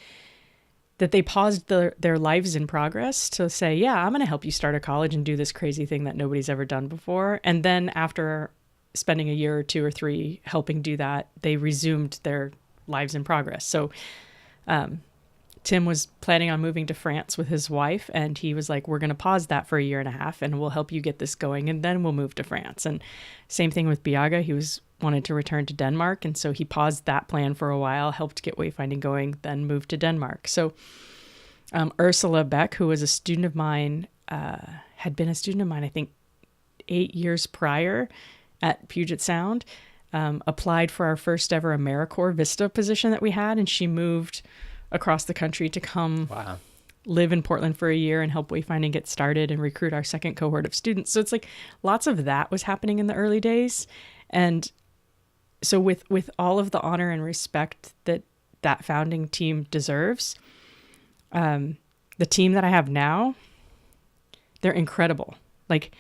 they paused their lives in progress to say, yeah, I'm going to help you start a college and do this crazy thing that nobody's ever done before. And then after spending a year or 2 or 3 helping do that, they resumed their lives in progress. So Tim was planning on moving to France with his wife, and he was like, we're going to pause that for 1.5 years, and we'll help you get this going, and then we'll move to France. And same thing with Biaga. He wanted to return to Denmark, and so he paused that plan for a while, helped get Wayfinding going, then moved to Denmark. So Ursula Beck, who was a student of mine, had been a student of mine, I think 8 years prior at Puget Sound, applied for our first ever AmeriCorps Vista position that we had, and she moved across the country to come live in Portland for 1 year and help Wayfinding get started and recruit our second cohort of students. So it's like lots of that was happening in the early days. And so with all of the honor and respect that founding team deserves, the team that I have now, they're incredible. Like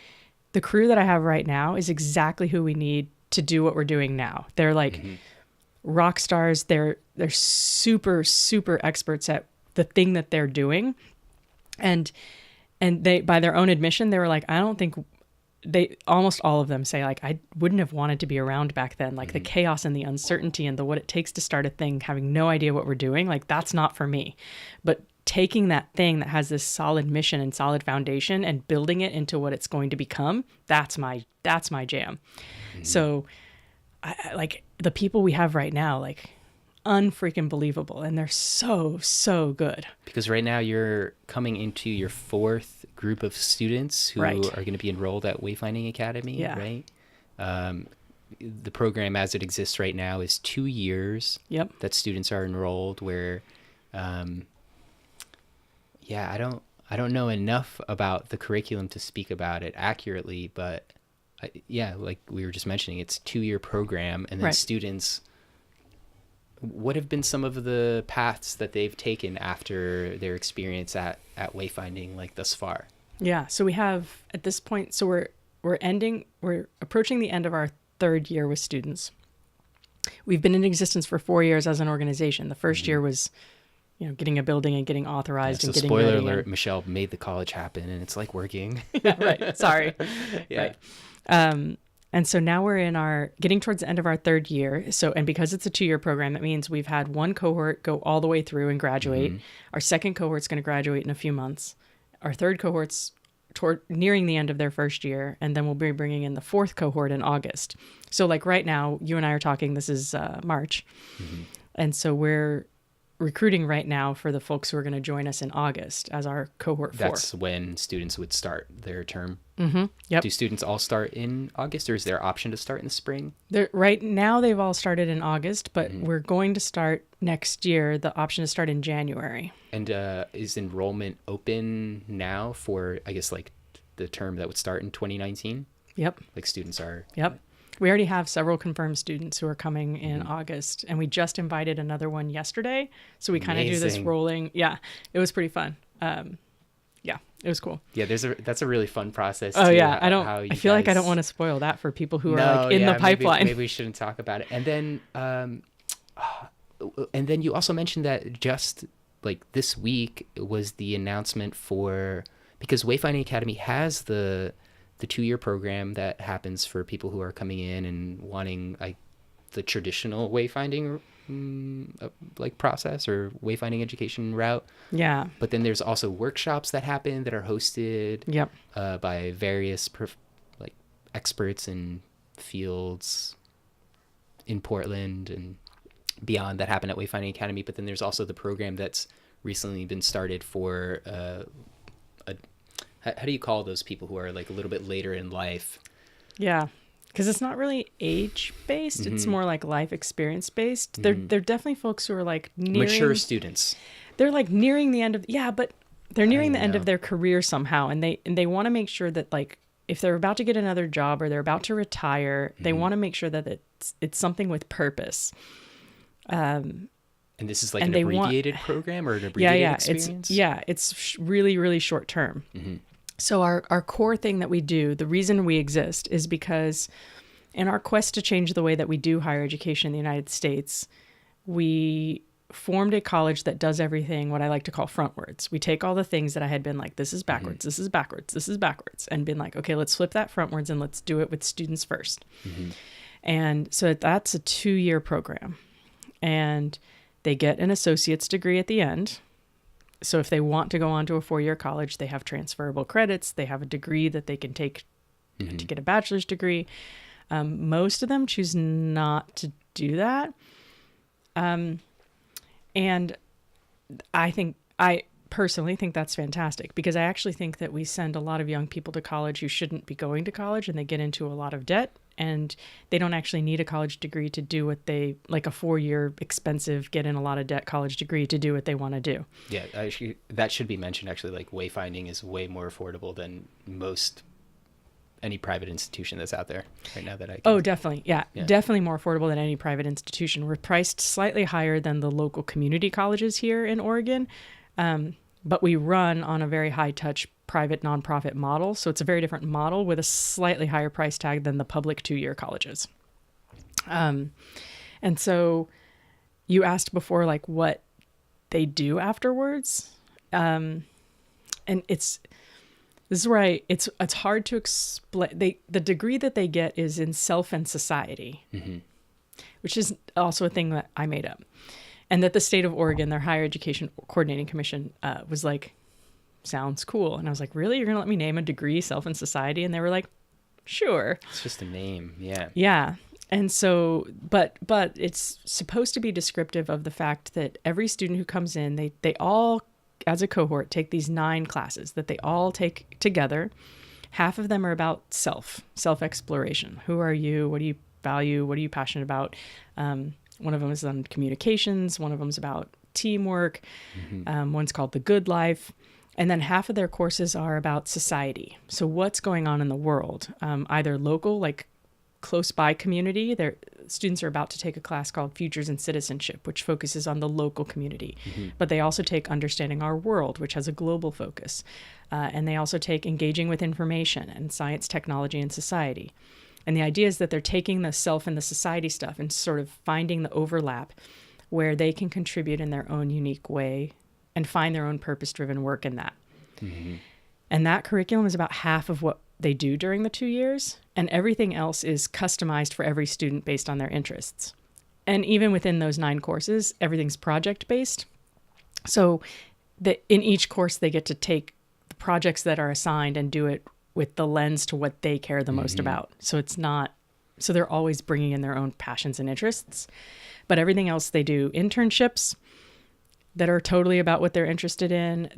the crew that I have right now is exactly who we need to do what we're doing now. They're like rock stars. They're super, super experts at the thing that they're doing. And they, by their own admission, they were like, I don't think almost all of them say like, I wouldn't have wanted to be around back then. Like the chaos and the uncertainty and what it takes to start a thing, having no idea what we're doing. Like that's not for me, but taking that thing that has this solid mission and solid foundation and building it into what it's going to become, that's my jam. So I like the people we have right now, like unfreaking believable. And they're so good. Because right now you're coming into your 4th group of students who are going to be enrolled at Wayfinding Academy, right? The program as it exists right now is 2 years that students are enrolled where, I don't know enough about the curriculum to speak about it accurately, but like we were just mentioning, it's a 2-year program, and then students what have been some of the paths that they've taken after their experience at Wayfinding, like, thus far? Yeah. So we have at this point, so we're approaching the end of our third year with students. We've been in existence for 4 years as an organization. The first year was, getting a building and getting authorized and getting ready. Spoiler alert, Michelle made the college happen, and it's like working. Yeah, right. Sorry. Yeah. Right. And so now we're getting towards the end of our third year. So, and because it's a 2-year program, that means we've had one cohort go all the way through and graduate. Our second cohort's going to graduate in a few months. Our third cohort's nearing the end of their first year. And then we'll be bringing in the fourth cohort in August. So like right now, you and I are talking, this is March. And so we're recruiting right now for the folks who are going to join us in August as our cohort 4. That's when students would start their term. Yep. Do students all start in August, or is there an option to start in the spring? Right now, they've all started in August, but we're going to start next year, the option to start in January. And is enrollment open now for, I guess, like the term that would start in 2019? Yep. Like students are... Yep. We already have several confirmed students who are coming in August, and we just invited another one yesterday. So we kind of do this rolling. Yeah, it was pretty fun. Yeah, it was cool. Yeah, that's a really fun process. Oh too, yeah, I feel like I don't want to spoil that for people who are like in the pipeline. Maybe we shouldn't talk about it. And then you also mentioned that just like this week was the announcement because Wayfinding Academy has the 2-year program that happens for people who are coming in and wanting like the traditional wayfinding like process or wayfinding education route. Yeah. But then there's also workshops that happen that are hosted by various like experts in fields in Portland and beyond that happen at Wayfinding Academy. But then there's also the program that's recently been started for how do you call those people who are like a little bit later in life? Yeah, because it's not really age-based. It's more like life experience-based. They're definitely folks who are like mature students. They're like nearing the end of but they're nearing the end of their career somehow, and they want to make sure that like if they're about to get another job or they're about to retire, they want to make sure that it's something with purpose. And this is like an abbreviated program or an abbreviated experience? It's really, really short term. So our core thing that we do, the reason we exist is because in our quest to change the way that we do higher education in the United States, we formed a college that does everything what I like to call frontwards. We take all the things that I had been like, this is backwards, this is backwards, this is backwards, and been like, okay, let's flip that frontwards and let's do it with students first. And so that's a 2-year program. And they get an associate's degree at the end. So if they want to go on to a 4-year college, they have transferable credits. They have a degree that they can take to get a bachelor's degree. Most of them choose not to do that. And I personally think that's fantastic because I actually think that we send a lot of young people to college who shouldn't be going to college, and they get into a lot of debt, and they don't actually need a college degree to do what they like a 4-year expensive get in a lot of debt college degree to do what they want to do. Yeah, actually, that should be mentioned. Actually, like wayfinding is way more affordable than any private institution that's out there right now that I can... Oh, definitely. Yeah, definitely more affordable than any private institution. We're priced slightly higher than the local community colleges here in Oregon. But we run on a very high touch private nonprofit model. So it's a very different model with a slightly higher price tag than the public 2-year colleges. And so you asked before, like what they do afterwards. And this is where it's hard to explain. The degree that they get is in self and society, which is also a thing that I made up. And that the state of Oregon, their higher education coordinating commission, was like, sounds cool. And I was like, really? You're going to let me name a degree, self and society? And they were like, sure. It's just a name. Yeah. Yeah. And so, but it's supposed to be descriptive of the fact that every student who comes in, they all, as a cohort, take these 9 classes that they all take together. Half of them are about self-exploration. Who are you? What do you value? What are you passionate about? One of them is on communications. One of them is about teamwork. One's called The Good Life. And then half of their courses are about society. So what's going on in the world, either local, like close by community. Their students are about to take a class called Futures in Citizenship, which focuses on the local community. But they also take Understanding Our World, which has a global focus. And they also take Engaging with Information and Science, Technology, and Society. And the idea is that they're taking the self and the society stuff and sort of finding the overlap where they can contribute in their own unique way and find their own purpose-driven work in that. And that curriculum is about half of what they do during the 2 years, and everything else is customized for every student based on their interests. And even within those 9 courses, everything's project-based. So in each course, they get to take the projects that are assigned and do it with the lens to what they care the most about. So they're always bringing in their own passions and interests. But everything else, they do internships that are totally about what they're interested in.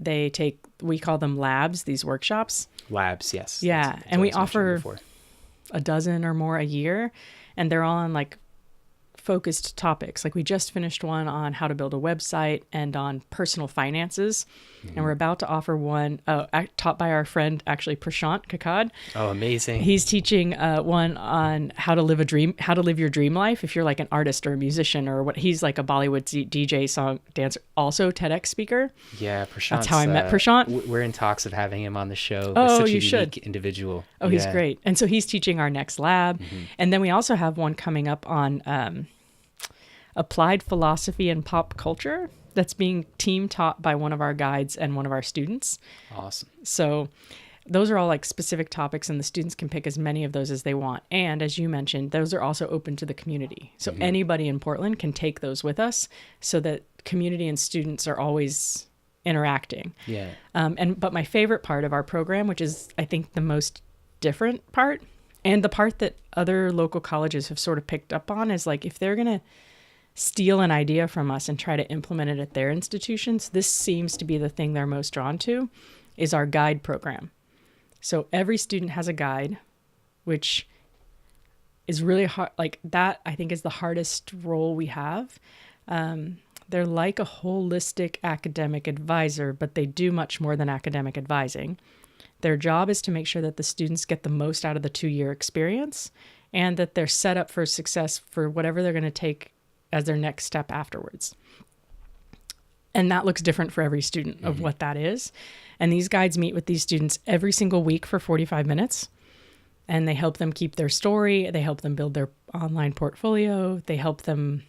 We call them labs, these workshops. Labs, yes. Yeah. That's and what we I was mentioning offer before. a dozen or more a year, and they're all on like focused topics. Like we just finished one on how to build a website and on personal finances. And we're about to offer one taught by our friend, actually, Prashant Kakad. Oh, amazing. He's teaching one on how to live your dream life. If you're like an artist or a musician or what, he's like a Bollywood DJ song dancer, also TEDx speaker. Yeah, Prashant. That's how I met Prashant. We're in talks of having him on the show. Oh, Such a you unique should. individual. Oh, he's great. And so he's teaching our next lab. And then we also have one coming up on applied philosophy and pop culture that's being team taught by one of our guides and one of our students. Awesome. So those are all like specific topics, and the students can pick as many of those as they want. And as you mentioned, those are also open to the community. So anybody in Portland can take those with us so that community and students are always interacting. Yeah. But my favorite part of our program, which is I think the most different part, and the part that other local colleges have sort of picked up on, is like if they're going to steal an idea from us and try to implement it at their institutions, this seems to be the thing they're most drawn to, is our guide program. So every student has a guide, which is really hard. Like that, I think, is the hardest role we have. They're like a holistic academic advisor, but they do much more than academic advising. Their job is to make sure that the students get the most out of the 2-year experience and that they're set up for success for whatever they're going to take as their next step afterwards. And that looks different for every student of what that is. And these guides meet with these students every single week for 45 minutes. And they help them keep their story. They help them build their online portfolio. They help them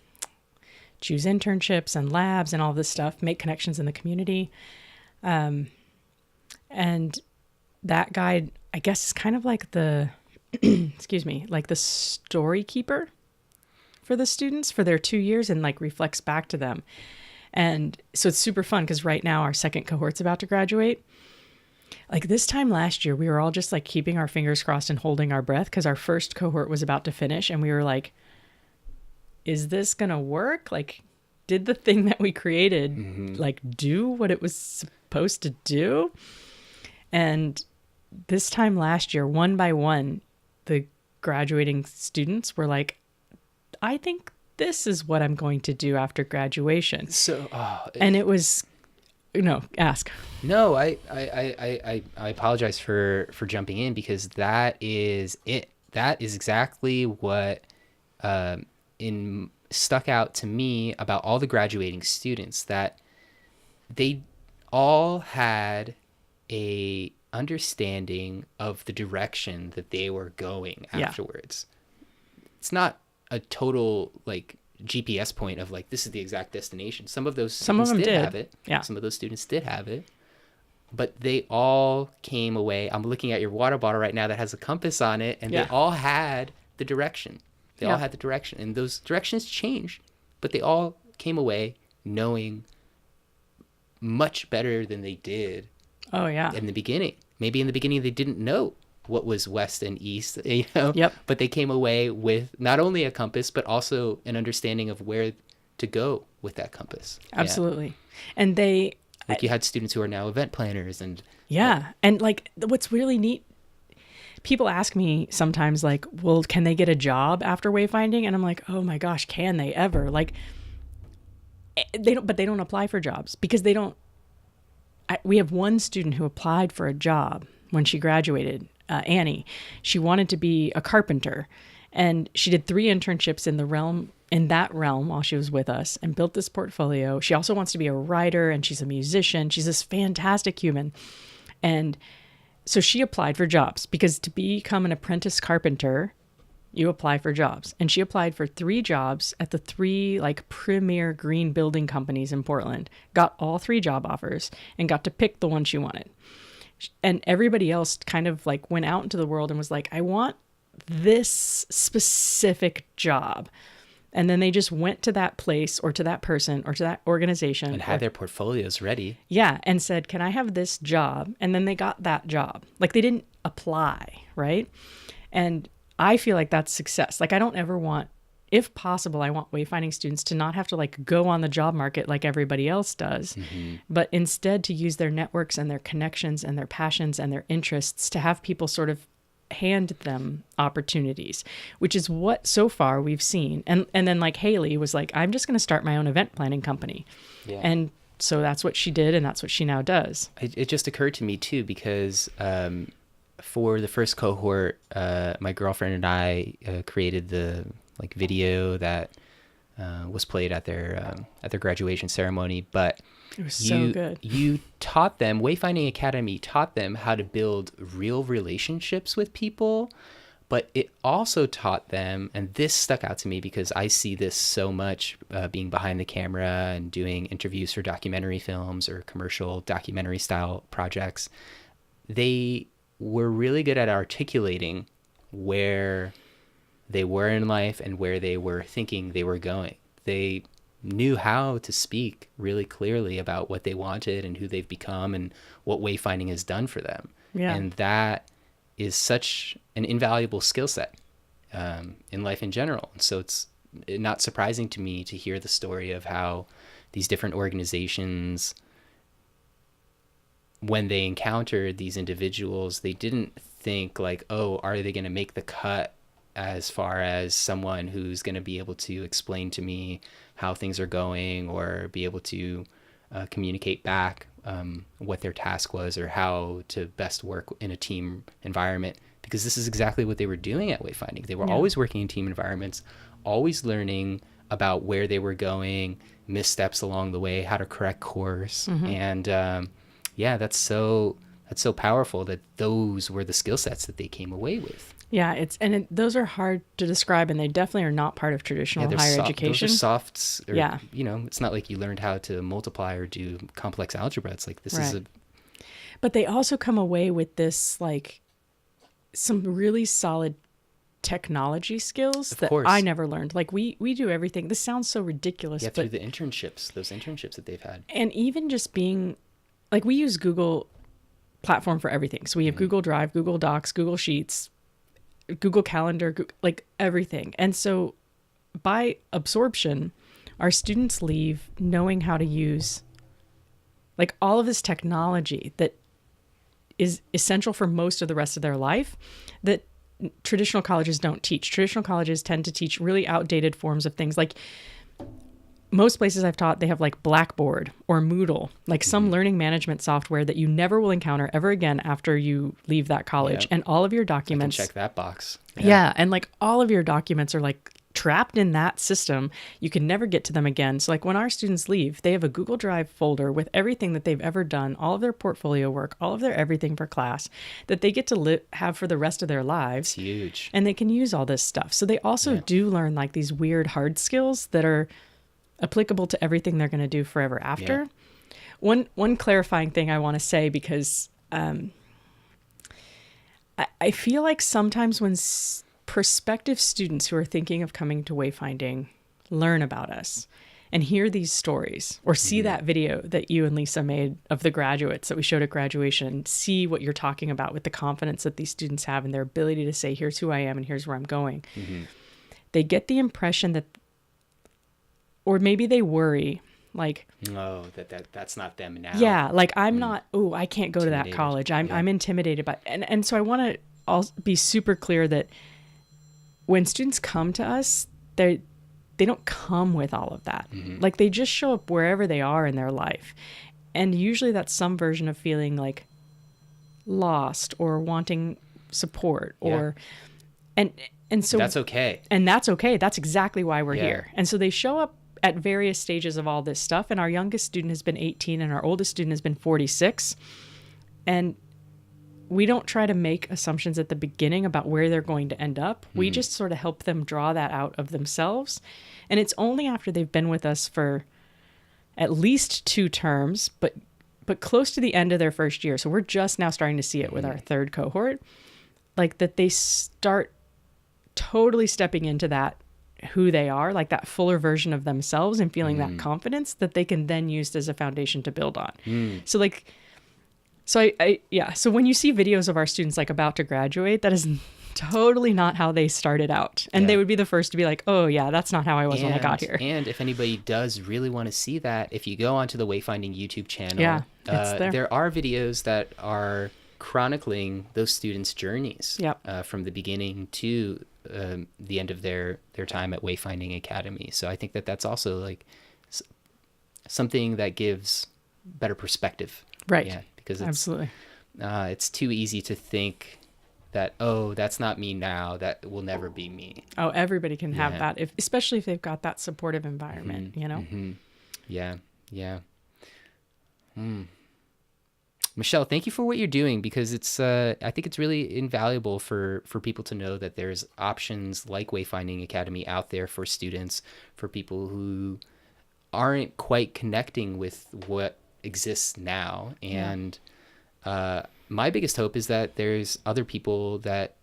choose internships and labs and all this stuff, make connections in the community. And that guide, I guess, is kind of like the, like the story keeper for the students for their 2 years, and like reflects back to them. And so it's super fun because right now our second cohort's about to graduate. Like this time last year, we were all just like keeping our fingers crossed and holding our breath because our first cohort was about to finish. And we were like, is this going to work? Like, did the thing that we created like do what it was supposed to do? And this time last year, one by one, the graduating students were like, I think this is what I'm going to do after graduation. So, and it was, ask. No, I apologize for jumping in because that is it. That is exactly what stuck out to me about all the graduating students, that they all had a understanding of the direction that they were going afterwards. It's not a total like GPS point of like this is the exact destination. Some of those students did have it. Yeah. Some of those students did have it. But they all came away. I'm looking at your water bottle right now that has a compass on it, and they all had the direction. They all had the direction, and those directions changed, but they all came away knowing much better than they did. Oh yeah. In the beginning. Maybe in the beginning they didn't know what was west and east, but they came away with not only a compass, but also an understanding of where to go with that compass. Absolutely. And they, like you had students who are now event planners and and like what's really neat, people ask me sometimes like, well, can they get a job after wayfinding? And I'm like, oh my gosh, can they ever? Like they don't apply for jobs because they don't. We have one student who applied for a job when she graduated, Annie. She wanted to be a carpenter, And she did 3 internships in that realm while she was with us and built this portfolio. She also wants to be a writer, and she's a musician. She's this fantastic human. And so she applied for jobs, because to become an apprentice carpenter, you apply for jobs. And she applied for 3 jobs at the 3 like premier green building companies in Portland, got all 3 job offers, and got to pick the one she wanted. And everybody else kind of like went out into the world and was like, I want this specific job. And then they just went to that place or to that person or to that organization. And had their portfolios ready. Yeah. And said, can I have this job? And then they got that job. Like, they didn't apply, right? And I feel like that's success. Like, I don't ever want, if possible, I want wayfinding students to not have to like go on the job market like everybody else does, but instead to use their networks and their connections and their passions and their interests to have people sort of hand them opportunities, which is what so far we've seen. And then like Haley was like, I'm just going to start my own event planning company. Yeah. And so that's what she did, and that's what she now does. It just occurred to me too, because for the first cohort, my girlfriend and I created the like video that was played at their graduation ceremony. But it was so good. You taught them, Wayfinding Academy taught them how to build real relationships with people, but it also taught them, and this stuck out to me because I see this so much being behind the camera and doing interviews for documentary films or commercial documentary style projects. They were really good at articulating where they were in life and where they were thinking they were going. They knew how to speak really clearly about what they wanted and who they've become and what wayfinding has done for them. Yeah. And that is such an invaluable skill set in life in general. And so it's not surprising to me to hear the story of how these different organizations, when they encountered these individuals, they didn't think like, oh, are they going to make the cut as far as someone who's going to be able to explain to me how things are going, or be able to communicate back what their task was, or how to best work in a team environment. Because this is exactly what they were doing at Wayfinding. They were always working in team environments, always learning about where they were going, missteps along the way, how to correct course. And that's so powerful that those were the skill sets that they came away with. Yeah, those are hard to describe, and they definitely are not part of traditional higher education. Those are softs. It's not like you learned how to multiply or do complex algebra. It's like this is But they also come away with this, like, some really solid technology skills that I never learned. Like, we do everything. This sounds so ridiculous. Yeah, through the internships, those internships that they've had. And even just being, like, we use Google platform for everything. So we have Google Drive, Google Docs, Google Sheets, Google Calendar, like everything. And so by absorption, our students leave knowing how to use like all of this technology that is essential for most of the rest of their life that traditional colleges don't teach. Traditional colleges tend to teach really outdated forms of things. Like most places I've taught, they have like Blackboard or Moodle, like some learning management software that you never will encounter ever again after you leave that college. And all of your documents. I can check that box. Yeah. And like all of your documents are like trapped in that system. You can never get to them again. So like when our students leave, they have a Google Drive folder with everything that they've ever done, all of their portfolio work, all of their everything for class that they get to have for the rest of their lives. It's huge. And they can use all this stuff. So they also do learn like these weird hard skills that are applicable to everything they're going to do forever after. Yeah. One clarifying thing I want to say, because I feel like sometimes when prospective students who are thinking of coming to Wayfinding learn about us and hear these stories, or see that video that you and Lisa made of the graduates that we showed at graduation, see what you're talking about with the confidence that these students have and their ability to say, here's who I am and here's where I'm going. They get the impression that, or maybe they worry, like, no, that's not them now. Yeah, like I'm not. Oh, I can't go to that college. I'm intimidated by, and so I want to be super clear that when students come to us, they don't come with all of that. Like they just show up wherever they are in their life, and usually that's some version of feeling like lost or wanting support, or and And so that's okay. And that's okay. That's exactly why we're Yeah. here. And so they show up at various stages of all this stuff. And our youngest student has been 18 and our oldest student has been 46. And we don't try to make assumptions at the beginning about where they're going to end up. We just sort of help them draw that out of themselves. And it's only after they've been with us for at least 2 terms, but close to the end of their first year. So we're just now starting to see it with our third cohort, like that they start totally stepping into that, who they are, like that fuller version of themselves, and feeling that confidence that they can then use as a foundation to build on. So like, so so when you see videos of our students like about to graduate, that is totally not how they started out. And they would be the first to be like, oh yeah, that's not how I was when I got here. And if anybody does really want to see that, if you go onto the Wayfinding YouTube channel, it's there. There are videos that are chronicling those students' journeys from the beginning to the end of their time at Wayfinding Academy. So I think that that's also like something that gives better perspective. Right. Yeah, because Absolutely. It's too easy to think that, oh, that's not me now, that will never be me. Oh, everybody can have that, especially if they've got that supportive environment, you know? Yeah. Michelle, thank you for what you're doing, because it's I think it's really invaluable for people to know that there's options like Wayfinding Academy out there for students, for people who aren't quite connecting with what exists now. And my biggest hope is that there's other people that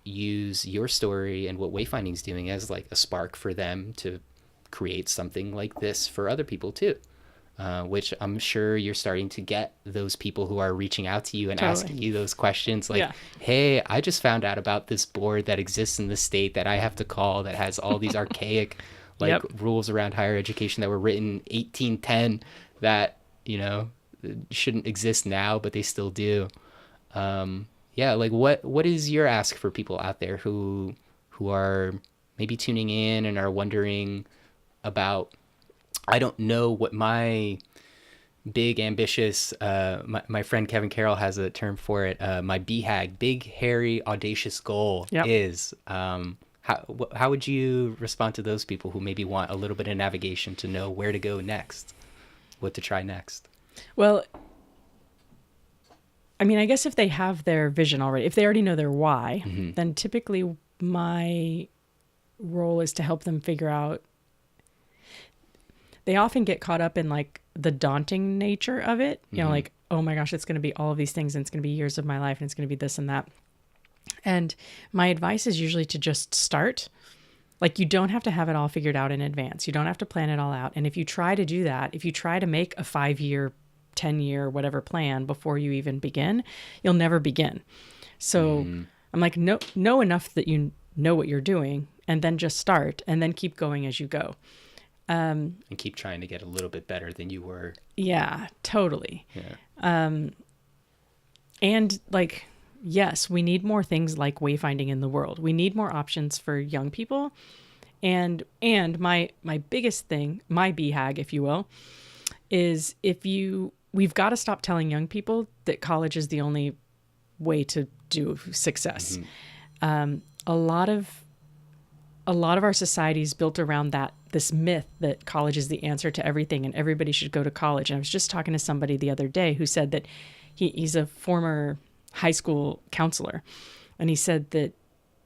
use your story and what Wayfinding's doing as like a spark for them to create something like this for other people too. Which I'm sure you're starting to get those people who are reaching out to you and asking you those questions like, hey, I just found out about this board that exists in the state that I have to call, that has all these archaic rules around higher education that were written 1810 that, you know, shouldn't exist now, but they still do. Like what is your ask for people out there who are maybe tuning in and are wondering about, I don't know what my big ambitious, my friend Kevin Carroll has a term for it, my BHAG, big hairy audacious goal is. How would you respond to those people who maybe want a little bit of navigation to know where to go next, what to try next? Well, I mean, I guess if they have their vision already, if they already know their why, then typically my role is to help them figure out. They often get caught up in like the daunting nature of it, you know, like, oh my gosh, it's going to be all of these things and it's going to be years of my life and it's going to be this and that. And my advice is usually to just start. Like, you don't have to have it all figured out in advance. You don't have to plan it all out. And if you try to do that, if you try to make a 5-year, 10-year, whatever plan before you even begin, you'll never begin. So I'm like, know enough that you know what you're doing, and then just start, and then keep going as you go. And keep trying to get a little bit better than you were. Yeah, totally. Yeah. And like, yes, we need more things like wayfinding in the world. We need more options for young people. And my biggest thing, my BHAG, if you will, is we've got to stop telling young people that college is the only way to do success. A lot of our society is built around this myth that college is the answer to everything and everybody should go to college. And I was just talking to somebody the other day who said that he's a former high school counselor. And he said that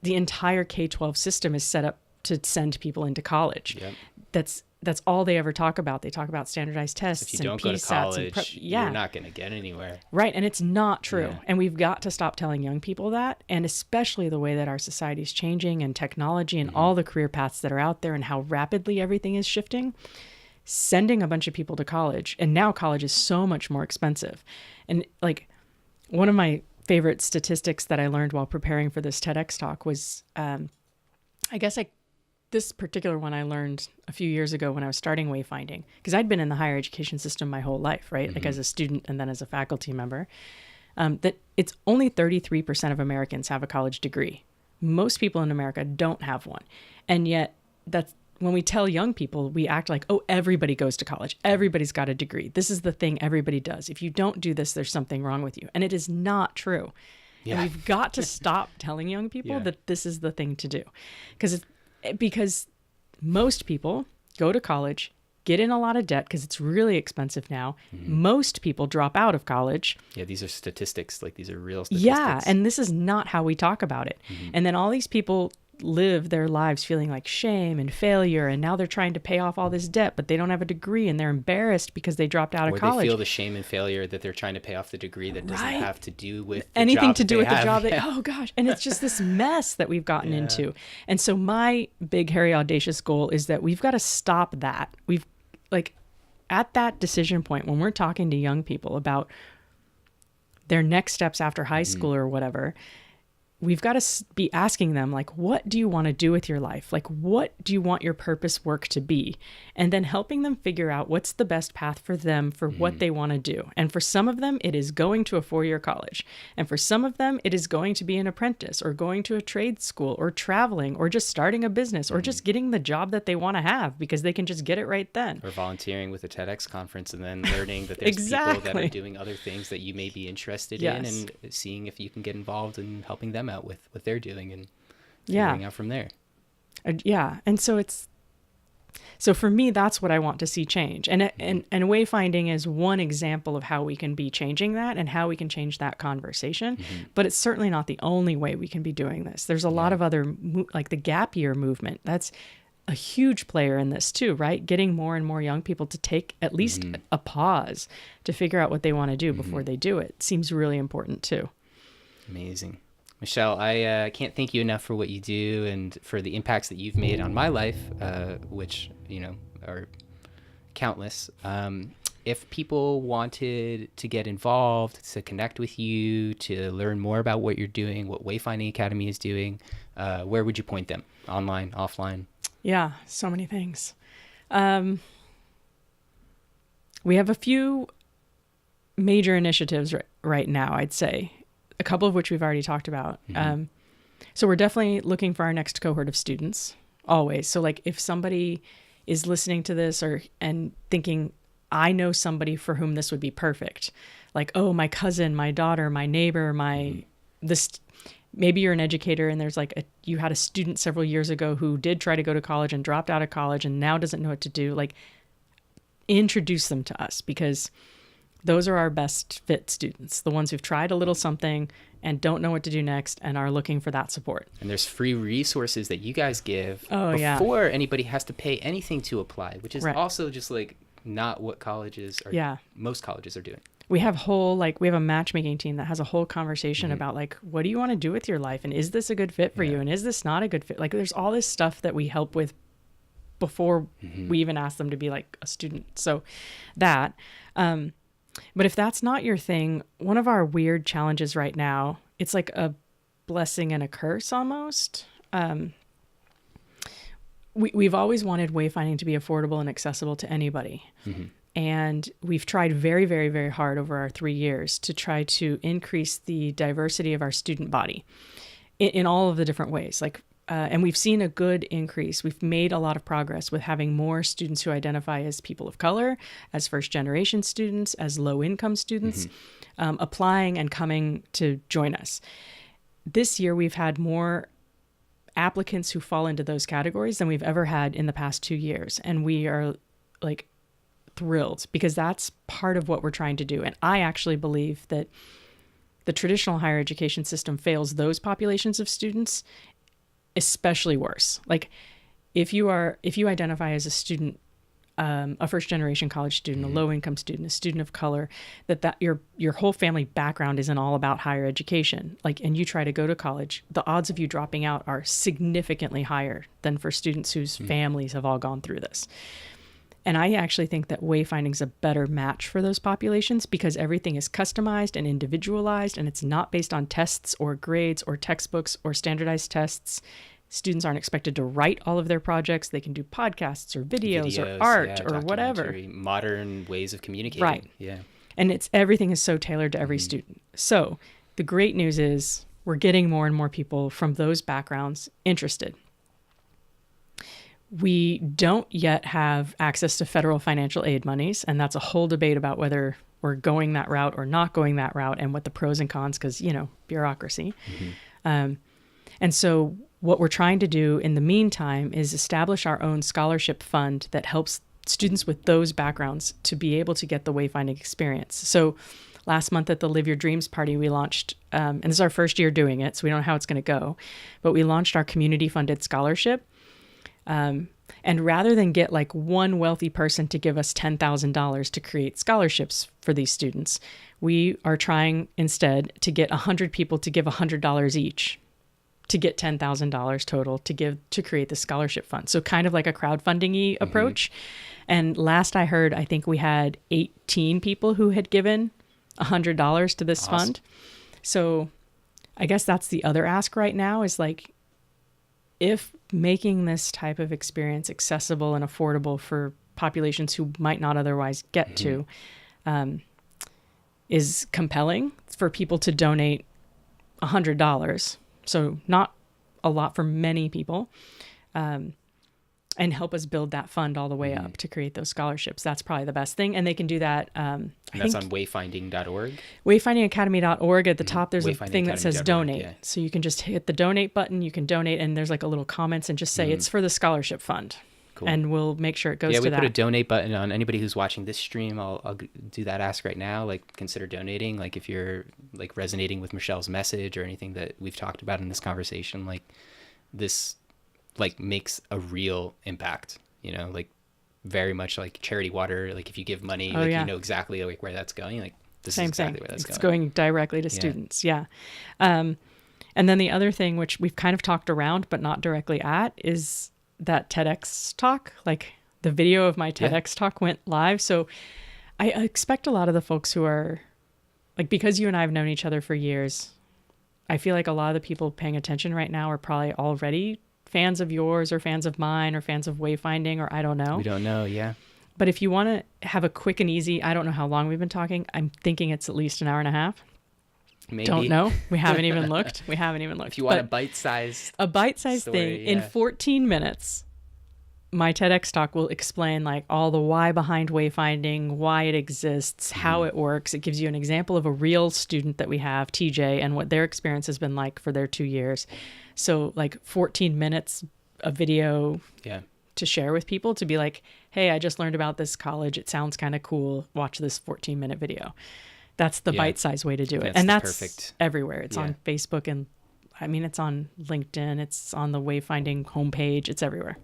the entire K-12 system is set up to send people into college. Yep. That's all they ever talk about. They talk about standardized tests if you and don't go to college, you're not going to get anywhere. Right. And it's not true. Yeah. And we've got to stop telling young people that. And especially the way that our society is changing and technology and all the career paths that are out there and how rapidly everything is shifting, sending a bunch of people to college. And now college is so much more expensive. And like, one of my favorite statistics that I learned while preparing for this TEDx talk was, this particular one I learned a few years ago when I was starting wayfinding, because I'd been in the higher education system my whole life, right? Like as a student and then as a faculty member, that it's only 33% of Americans have a college degree. Most people in America don't have one. And yet that's when we tell young people, we act like, oh, everybody goes to college. Everybody's got a degree. This is the thing everybody does. If you don't do this, there's something wrong with you. And it is not true. And we've got to stop telling young people that this is the thing to do. Because most people go to college, get in a lot of debt because it's really expensive now. Most people drop out of college. Yeah, these are statistics. Like, these are real statistics. Yeah, and this is not how we talk about it. And then all these people live their lives feeling like shame and failure, and now they're trying to pay off all this debt, but they don't have a degree, and they're embarrassed because they dropped out of college. Or they feel the shame and failure that they're trying to pay off the degree that doesn't have to do with the anything job to do with the job. Yeah. Oh gosh, and it's just this mess that we've gotten into. And so my big, hairy, audacious goal is that we've got to stop that. We've at that decision point when we're talking to young people about their next steps after high school or whatever, we've got to be asking them, like, what do you want to do with your life? Like, what do you want your purpose work to be? And then helping them figure out what's the best path for them for what they want to do. And for some of them, it is going to a 4-year college. And for some of them, it is going to be an apprentice or going to a trade school or traveling or just starting a business or just getting the job that they want to have because they can just get it right then. Or volunteering with a TEDx conference and then learning that there's people that are doing other things that you may be interested in, and seeing if you can get involved in helping them out with what they're doing and figuring out from there. And so for me, that's what I want to see change. And wayfinding is one example of how we can be changing that and how we can change that conversation. But it's certainly not the only way we can be doing this. There's a lot of other, like the gap year movement. That's a huge player in this too, right? Getting more and more young people to take at least a pause to figure out what they want to do before they do it seems really important too. Amazing. Michelle, I can't thank you enough for what you do and for the impacts that you've made on my life, which, are countless. If people wanted to get involved, to connect with you, to learn more about what you're doing, what Wayfinding Academy is doing, where would you point them? Online, offline? Yeah, so many things. We have a few major initiatives right now, I'd say. A couple of which we've already talked about. So we're definitely looking for our next cohort of students, always. So like if somebody is listening to this and thinking, I know somebody for whom this would be perfect. Like, oh, my cousin, my daughter, my neighbor, maybe you're an educator and there's you had a student several years ago who did try to go to college and dropped out of college and now doesn't know what to do. Like, introduce them to us because those are our best fit students, the ones who've tried a little something and don't know what to do next and are looking for that support. And there's free resources that you guys give before anybody has to pay anything to apply, which is also just not what colleges are, most colleges are doing. We have we have a matchmaking team that has a whole conversation about what do you want to do with your life? And is this a good fit for you? And is this not a good fit? Like there's all this stuff that we help with before we even ask them to be like a student. So that, but if that's not your thing, one of our weird challenges right now, it's like a blessing and a curse almost. We've always wanted wayfinding to be affordable and accessible to anybody. And we've tried very, very, very hard over our 3 years to try to increase the diversity of our student body in all of the different ways. And we've seen a good increase. We've made a lot of progress with having more students who identify as people of color, as first-generation students, as low-income students, applying and coming to join us. This year, we've had more applicants who fall into those categories than we've ever had in the past 2 years. And we are thrilled because that's part of what we're trying to do. And I actually believe that the traditional higher education system fails those populations of students especially worse. Like if you identify as a student, a first generation college student, a low income student, a student of color, that your whole family background isn't all about higher education. And you try to go to college, the odds of you dropping out are significantly higher than for students whose families have all gone through this. And I actually think that wayfinding is a better match for those populations because everything is customized and individualized, and it's not based on tests or grades or textbooks or standardized tests. Students aren't expected to write all of their projects. They can do podcasts or videos or art or whatever. Modern ways of communicating. Right. Yeah. And everything is so tailored to every student. So the great news is we're getting more and more people from those backgrounds interested. We don't yet have access to federal financial aid monies, and that's a whole debate about whether or going that route or not going that route, and what the pros and cons, because, bureaucracy. And so what we're trying to do in the meantime is establish our own scholarship fund that helps students with those backgrounds to be able to get the wayfinding experience. So last month at the Live Your Dreams party, we launched, and this is our first year doing it, so we don't know how it's going to go, but we launched our community-funded scholarship. And rather than get like one wealthy person to give us $10,000 to create scholarships for these students, we are trying instead to get 100 people to give $100 each to get $10,000 total to create the scholarship fund. So kind of like a crowdfunding-y approach. And last I heard, I think we had 18 people who had given $100 to this fund. So I guess that's the other ask right now is like, if making this type of experience accessible and affordable for populations who might not otherwise get to is compelling for people to donate $100. So not a lot for many people, and help us build that fund all the way up to create those scholarships. That's probably the best thing. And they can do that. And that's on wayfinding.org. Wayfindingacademy.org. At the top, there's a thing that says donate. Yeah. So you can just hit the donate button. You can donate, and there's like a little comments and just say it's for the scholarship fund. Cool. And we'll make sure it goes to that. Yeah, we put a donate button on anybody who's watching this stream. I'll do that ask right now. Like, consider donating. Like, if you're like resonating with Michelle's message or anything that we've talked about in this conversation, like this like makes a real impact, like very much like charity water. Like if you give money, you know exactly like where that's going. Like this is exactly where that's going. It's going directly to students. Yeah. And then the other thing, which we've kind of talked around, but not directly at, is that TEDx talk. Like the video of my TEDx talk went live. So I expect a lot of the folks who are like, because you and I have known each other for years, I feel like a lot of the people paying attention right now are probably already fans of yours or fans of mine or fans of wayfinding, or I don't know. We don't know. Yeah. But if you want to have a quick and easy, I don't know how long we've been talking. I'm thinking it's at least an hour and a half. Maybe. Don't know. We haven't even looked. If you want a bite-sized thing in 14 minutes, my TEDx talk will explain like all the why behind wayfinding, why it exists, how it works. It gives you an example of a real student that we have, TJ, and what their experience has been like for their 2 years. So like 14 minutes of video to share with people, to be like, hey, I just learned about this college. It sounds kind of cool. Watch this 14-minute video. That's the bite-sized way to do it. And that's perfect. Everywhere. It's on Facebook, and I mean, it's on LinkedIn. It's on the Wayfinding homepage. It's everywhere.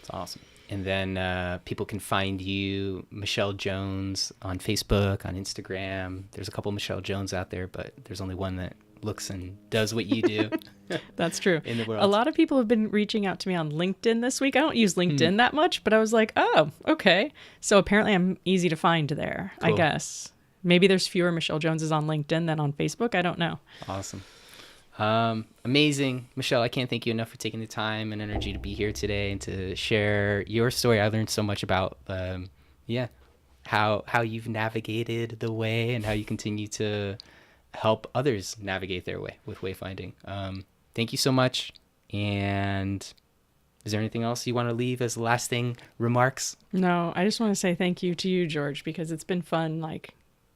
It's awesome. And then people can find you, Michelle Jones, on Facebook, on Instagram. There's a couple Michelle Jones out there, but there's only one that looks and does what you do. That's true. In the world. A lot of people have been reaching out to me on LinkedIn this week. I don't use LinkedIn that much, but I was like, oh, okay. So apparently I'm easy to find there, cool. I guess. Maybe there's fewer Michelle Joneses on LinkedIn than on Facebook. I don't know. Awesome. Amazing. Michelle, I can't thank you enough for taking the time and energy to be here today and to share your story. I learned so much about, how you've navigated the way and how you continue to help others navigate their way with wayfinding. Thank you so much. And is there anything else you want to leave as lasting remarks? No, I just want to say thank you to you, George, because it's been fun, like,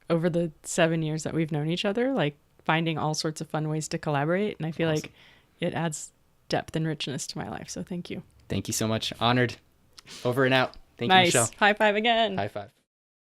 over the 7 years that we've known each other, like, finding all sorts of fun ways to collaborate. And I feel like it adds depth and richness to my life. So thank you. Thank you so much. Honored. Over and out. Thank you, nice. Michelle. High five again. High five.